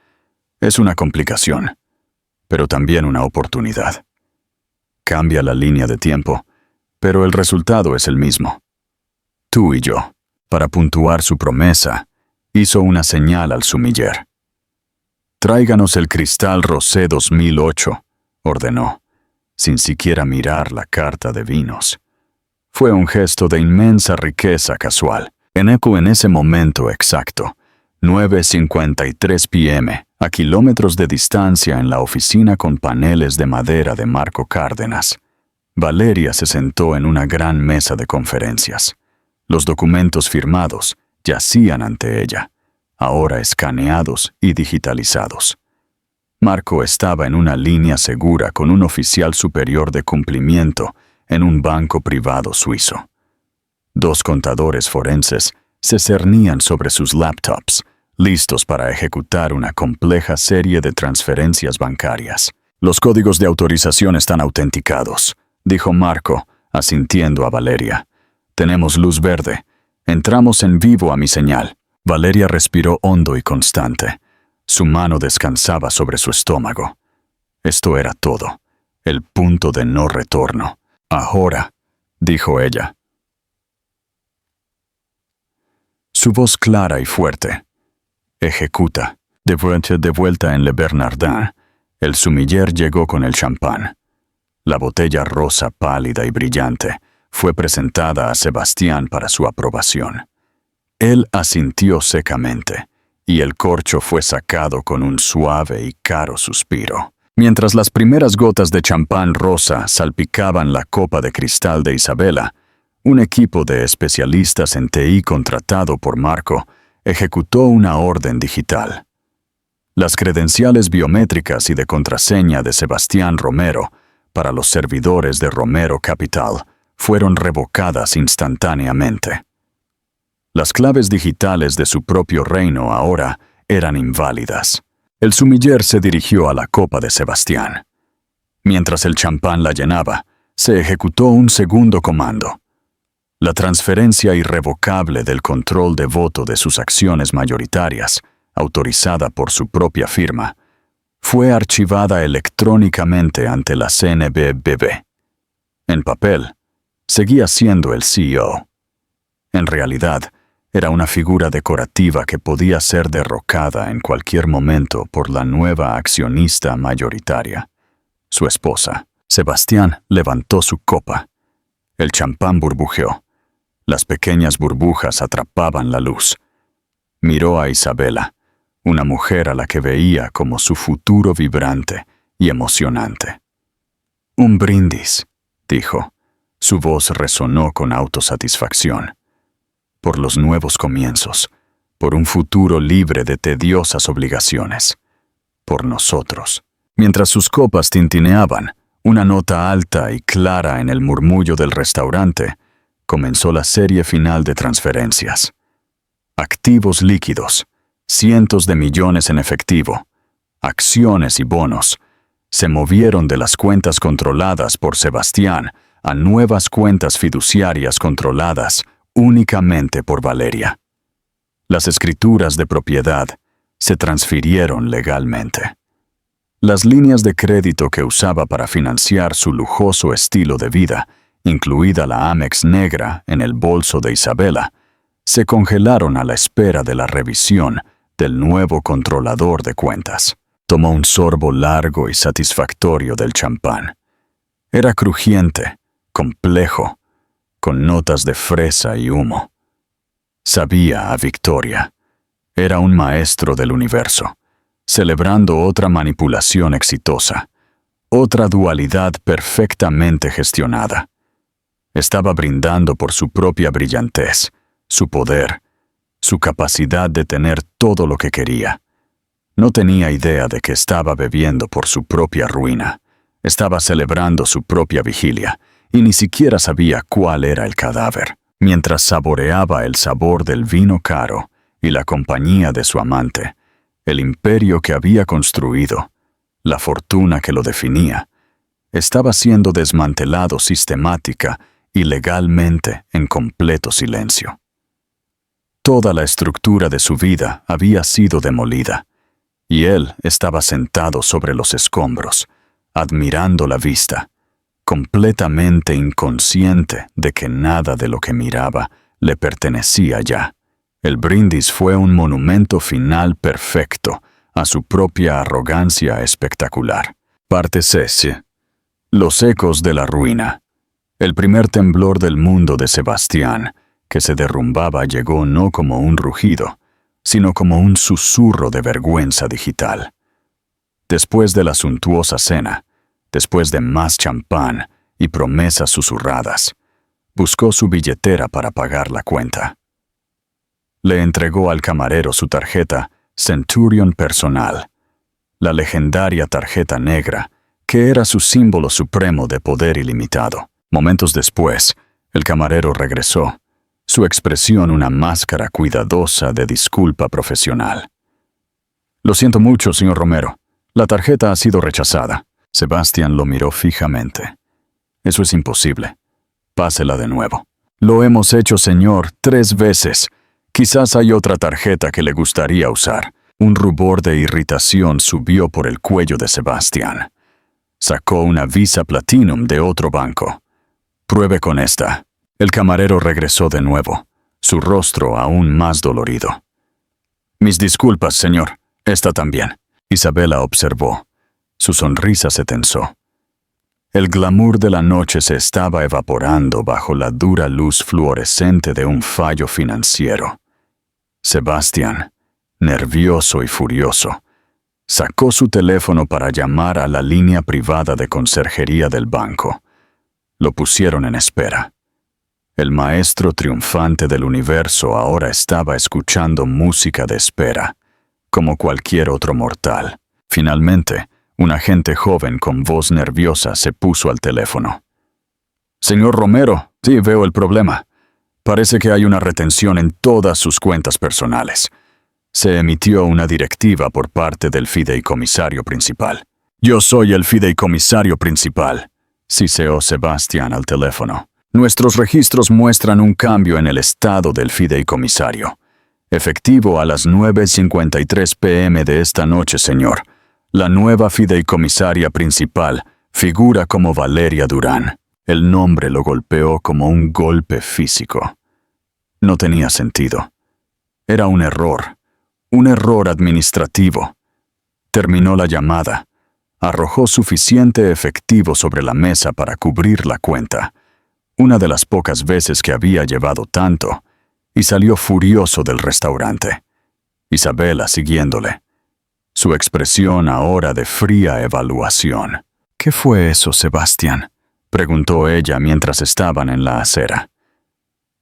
«Es una complicación, pero también una oportunidad. Cambia la línea de tiempo, pero el resultado es el mismo. Tú y yo». Para puntuar su promesa, hizo una señal al sumiller. «Tráiganos el cristal Rosé 2008», ordenó, sin siquiera mirar la carta de vinos. Fue un gesto de inmensa riqueza casual. En ese momento exacto, 9:53 p.m., a kilómetros de distancia en la oficina con paneles de madera de Marco Cárdenas, Valeria se sentó en una gran mesa de conferencias. Los documentos firmados yacían ante ella, ahora escaneados y digitalizados. Marco estaba en una línea segura con un oficial superior de cumplimiento en un banco privado suizo. 2 contadores forenses se cernían sobre sus laptops, listos para ejecutar una compleja serie de transferencias bancarias. «Los códigos de autorización están autenticados», dijo Marco, asintiendo a Valeria. «Tenemos luz verde. Entramos en vivo a mi señal». Valeria respiró hondo y constante. Su mano descansaba sobre su estómago. Esto era todo. El punto de no retorno. «Ahora», dijo ella. Su voz clara y fuerte. «Ejecuta». De vuelta en Le Bernardin, el sumiller llegó con el champán. La botella rosa pálida y brillante fue presentada a Sebastián para su aprobación. Él asintió secamente, y el corcho fue sacado con un suave y caro suspiro. Mientras las primeras gotas de champán rosa salpicaban la copa de cristal de Isabela, un equipo de especialistas en TI contratado por Marco ejecutó una orden digital. Las credenciales biométricas y de contraseña de Sebastián Romero para los servidores de Romero Capital fueron revocadas instantáneamente. Las claves digitales de su propio reino ahora eran inválidas. El sumiller se dirigió a la copa de Sebastián. Mientras el champán la llenaba, se ejecutó un segundo comando. La transferencia irrevocable del control de voto de sus acciones mayoritarias, autorizada por su propia firma, fue archivada electrónicamente ante la CNBBB. En papel, seguía siendo el CEO. En realidad, era una figura decorativa que podía ser derrocada en cualquier momento por la nueva accionista mayoritaria, su esposa. Sebastián levantó su copa. El champán burbujeó. Las pequeñas burbujas atrapaban la luz. Miró a Isabela, una mujer a la que veía como su futuro vibrante y emocionante. «Un brindis», dijo, Su voz resonó con autosatisfacción. Por los nuevos comienzos, por un futuro libre de tediosas obligaciones. Por nosotros. Mientras sus copas tintineaban, una nota alta y clara en el murmullo del restaurante, comenzó la serie final de transferencias. Activos líquidos, cientos de millones en efectivo, acciones y bonos, se movieron de las cuentas controladas por Sebastián a nuevas cuentas fiduciarias controladas únicamente por Valeria. Las escrituras de propiedad se transfirieron legalmente. Las líneas de crédito que usaba para financiar su lujoso estilo de vida, incluida la Amex negra en el bolso de Isabela, se congelaron a la espera de la revisión del nuevo controlador de cuentas. Tomó un sorbo largo y satisfactorio del champán. Era crujiente, complejo, con notas de fresa y humo. Sabía a victoria. Era un maestro del universo, celebrando otra manipulación exitosa, otra dualidad perfectamente gestionada. Estaba brindando por su propia brillantez, su poder, su capacidad de tener todo lo que quería. No tenía idea de que estaba bebiendo por su propia ruina. Estaba celebrando su propia vigilia, y ni siquiera sabía cuál era el cadáver. Mientras saboreaba el sabor del vino caro y la compañía de su amante, el imperio que había construido, la fortuna que lo definía, estaba siendo desmantelado sistemática y legalmente en completo silencio. Toda la estructura de su vida había sido demolida, y él estaba sentado sobre los escombros, admirando la vista, completamente inconsciente de que nada de lo que miraba le pertenecía ya. El brindis fue un monumento final perfecto a su propia arrogancia espectacular. Parte 6. Los ecos de la ruina. El primer temblor del mundo de Sebastián, que se derrumbaba, llegó no como un rugido, sino como un susurro de vergüenza digital. Después de la suntuosa cena, después de más champán y promesas susurradas, buscó su billetera para pagar la cuenta. Le entregó al camarero su tarjeta Centurion personal, la legendaria tarjeta negra, que era su símbolo supremo de poder ilimitado. Momentos después, el camarero regresó, su expresión una máscara cuidadosa de disculpa profesional. «Lo siento mucho, señor Romero. La tarjeta ha sido rechazada». Sebastián lo miró fijamente. «Eso es imposible. Pásela de nuevo». «Lo hemos hecho, señor, 3 veces. Quizás hay otra tarjeta que le gustaría usar». Un rubor de irritación subió por el cuello de Sebastián. Sacó una Visa Platinum de otro banco. «Pruebe con esta». El camarero regresó de nuevo, su rostro aún más dolorido. «Mis disculpas, señor. Esta también». Isabela observó. Su sonrisa se tensó. El glamour de la noche se estaba evaporando bajo la dura luz fluorescente de un fallo financiero. Sebastián, nervioso y furioso, sacó su teléfono para llamar a la línea privada de conserjería del banco. Lo pusieron en espera. El maestro triunfante del universo ahora estaba escuchando música de espera, como cualquier otro mortal. Finalmente, un agente joven con voz nerviosa se puso al teléfono. «Señor Romero, sí, veo el problema. Parece que hay una retención en todas sus cuentas personales. Se emitió una directiva por parte del fideicomisario principal». «Yo soy el fideicomisario principal», siseó Sebastián al teléfono. «Nuestros registros muestran un cambio en el estado del fideicomisario. Efectivo a las 9:53 p.m. de esta noche, señor. La nueva fideicomisaria principal figura como Valeria Durán». El nombre lo golpeó como un golpe físico. No tenía sentido. Era un error administrativo. Terminó la llamada. Arrojó suficiente efectivo sobre la mesa para cubrir la cuenta, una de las pocas veces que había llevado tanto, y salió furioso del restaurante. Isabela siguiéndole. Su expresión ahora de fría evaluación. «¿Qué fue eso, Sebastián? preguntó ella mientras estaban en la acera.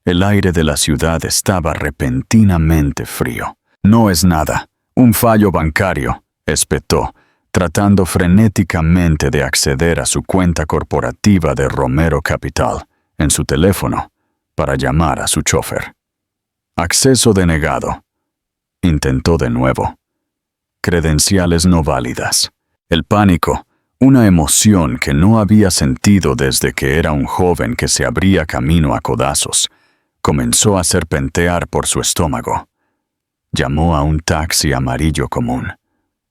El aire de la ciudad estaba repentinamente frío. No es nada. Un fallo bancario, espetó, tratando frenéticamente de acceder a su cuenta corporativa de Romero Capital en su teléfono para llamar a su chofer. Acceso denegado. Intentó de nuevo. Credenciales no válidas. El pánico, una emoción que no había sentido desde que era un joven que se abría camino a codazos, comenzó a serpentear por su estómago. Llamó a un taxi amarillo común.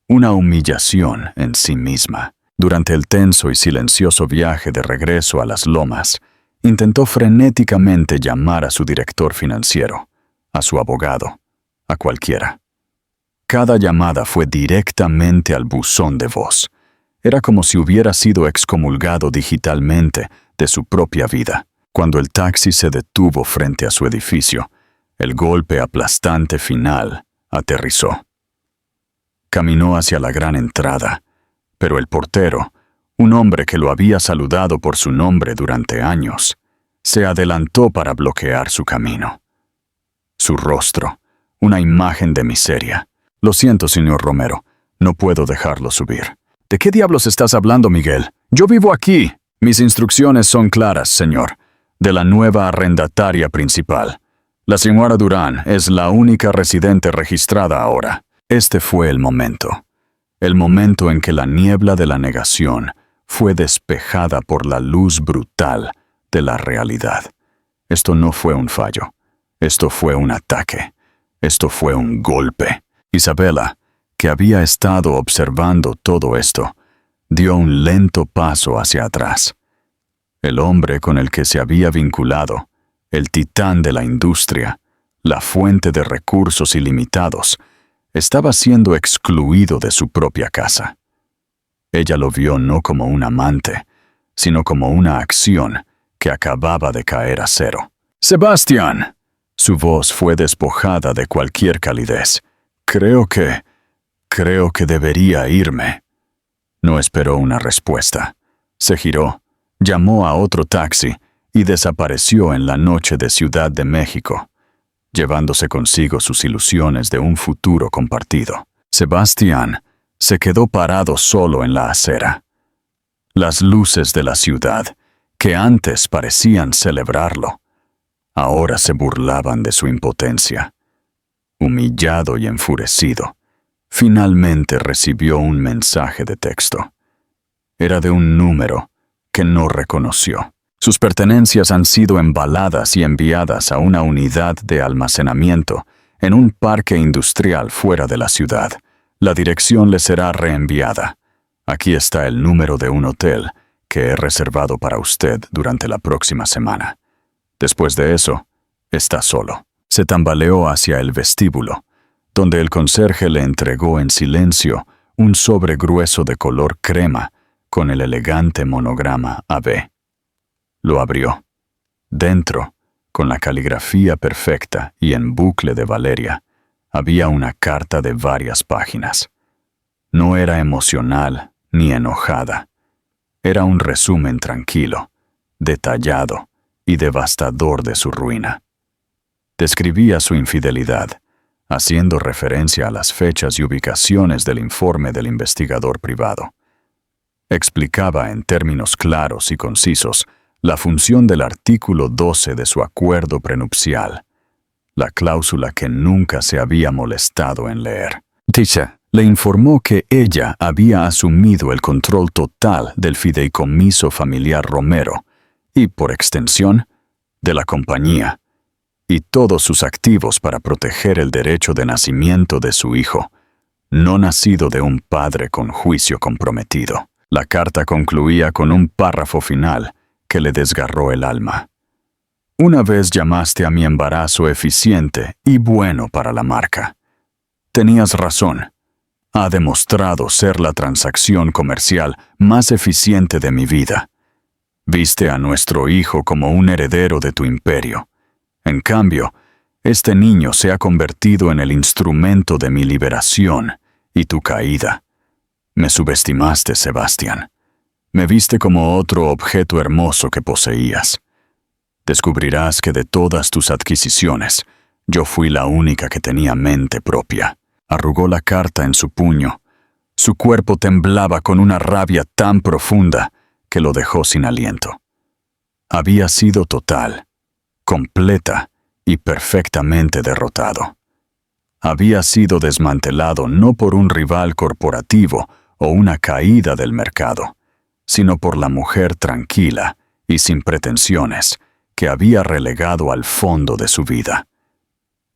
Una humillación en sí misma. Durante el tenso y silencioso viaje de regreso a las Lomas, intentó frenéticamente llamar a su director financiero, a su abogado, a cualquiera. Cada llamada fue directamente al buzón de voz. Era como si hubiera sido excomulgado digitalmente de su propia vida. Cuando el taxi se detuvo frente a su edificio, el golpe aplastante final aterrizó. Caminó hacia la gran entrada, pero el portero, un hombre que lo había saludado por su nombre durante años, se adelantó para bloquear su camino. Su rostro, una imagen de miseria. Lo siento, señor Romero, no puedo dejarlo subir. ¿De qué diablos estás hablando, Miguel? Yo vivo aquí. Mis instrucciones son claras, señor. De la nueva arrendataria principal. La señora Durán es la única residente registrada ahora. Este fue el momento en que la niebla de la negación fue despejada por la luz brutal de la realidad. Esto no fue un fallo. Esto fue un ataque. Esto fue un golpe. Isabela, que había estado observando todo esto, dio un lento paso hacia atrás. El hombre con el que se había vinculado, el titán de la industria, la fuente de recursos ilimitados, estaba siendo excluido de su propia casa. Ella lo vio no como un amante, sino como una acción que acababa de caer a cero. ¡Sebastián! Su voz fue despojada de cualquier calidez. Creo que debería irme. No esperó una respuesta. Se giró, llamó a otro taxi y desapareció en la noche de Ciudad de México, llevándose consigo sus ilusiones de un futuro compartido. Sebastián se quedó parado solo en la acera. Las luces de la ciudad, que antes parecían celebrarlo, ahora se burlaban de su impotencia. Humillado y enfurecido, finalmente recibió un mensaje de texto. Era de un número que no reconoció. Sus pertenencias han sido embaladas y enviadas a una unidad de almacenamiento en un parque industrial fuera de la ciudad. La dirección le será reenviada. Aquí está el número de un hotel que he reservado para usted durante la próxima semana. Después de eso, está solo. Se tambaleó hacia el vestíbulo, donde el conserje le entregó en silencio un sobre grueso de color crema con el elegante monograma AB. Lo abrió. Dentro, con la caligrafía perfecta y en bucle de Valeria, había una carta de varias páginas. No era emocional ni enojada. Era un resumen tranquilo, detallado y devastador de su ruina. Describía su infidelidad, haciendo referencia a las fechas y ubicaciones del informe del investigador privado. Explicaba en términos claros y concisos la función del artículo 12 de su acuerdo prenupcial, la cláusula que nunca se había molestado en leer. Tisha le informó que ella había asumido el control total del fideicomiso familiar Romero y, por extensión, de la compañía, y todos sus activos para proteger el derecho de nacimiento de su hijo, no nacido de un padre con juicio comprometido. La carta concluía con un párrafo final que le desgarró el alma. Una vez llamaste a mi embarazo eficiente y bueno para la marca. Tenías razón. Ha demostrado ser la transacción comercial más eficiente de mi vida. Viste a nuestro hijo como un heredero de tu imperio. En cambio, este niño se ha convertido en el instrumento de mi liberación y tu caída. Me subestimaste, Sebastián. Me viste como otro objeto hermoso que poseías. Descubrirás que de todas tus adquisiciones, yo fui la única que tenía mente propia. Arrugó la carta en su puño. Su cuerpo temblaba con una rabia tan profunda que lo dejó sin aliento. Había sido total, completa y perfectamente derrotado. Había sido desmantelado no por un rival corporativo o una caída del mercado, sino por la mujer tranquila y sin pretensiones que había relegado al fondo de su vida.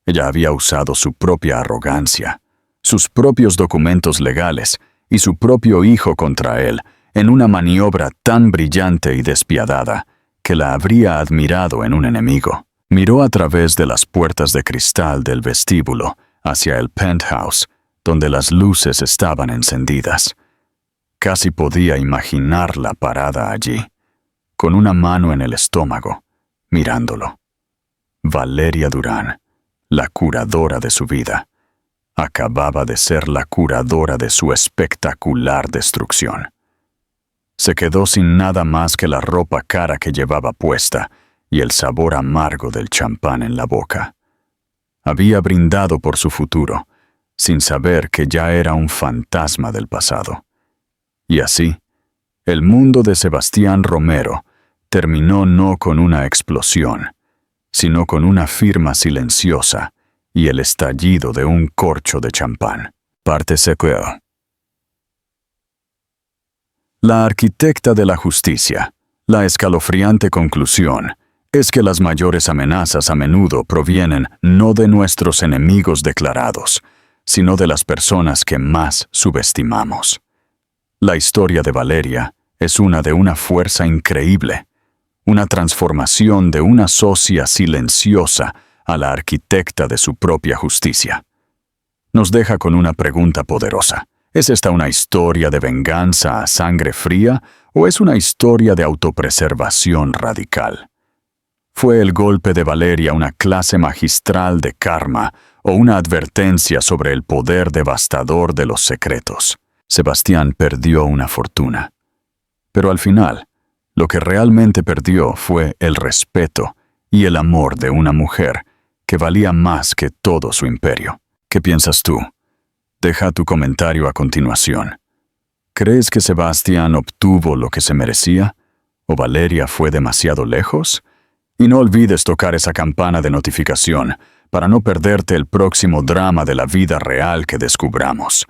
Ella había usado su propia arrogancia, sus propios documentos legales y su propio hijo contra él en una maniobra tan brillante y despiadada que la habría admirado en un enemigo. Miró a través de las puertas de cristal del vestíbulo hacia el penthouse, donde las luces estaban encendidas. Casi podía imaginarla parada allí, con una mano en el estómago, mirándolo. Valeria Durán, la curadora de su vida, acababa de ser la curadora de su espectacular destrucción. Se quedó sin nada más que la ropa cara que llevaba puesta y el sabor amargo del champán en la boca. Había brindado por su futuro, sin saber que ya era un fantasma del pasado. Y así, el mundo de Sebastián Romero terminó no con una explosión, sino con una firma silenciosa y el estallido de un corcho de champán. Parte secuela. La arquitecta de la justicia. La escalofriante conclusión es que las mayores amenazas a menudo provienen no de nuestros enemigos declarados, sino de las personas que más subestimamos. La historia de Valeria es una de una fuerza increíble, una transformación de una socia silenciosa a la arquitecta de su propia justicia. Nos deja con una pregunta poderosa. ¿Es esta una historia de venganza a sangre fría o es una historia de autopreservación radical? ¿Fue el golpe de Valeria una clase magistral de karma o una advertencia sobre el poder devastador de los secretos? Sebastián perdió una fortuna. Pero al final, lo que realmente perdió fue el respeto y el amor de una mujer que valía más que todo su imperio. ¿Qué piensas tú? Deja tu comentario a continuación. ¿Crees que Sebastián obtuvo lo que se merecía? ¿O Valeria fue demasiado lejos? Y no olvides tocar esa campana de notificación para no perderte el próximo drama de la vida real que descubramos.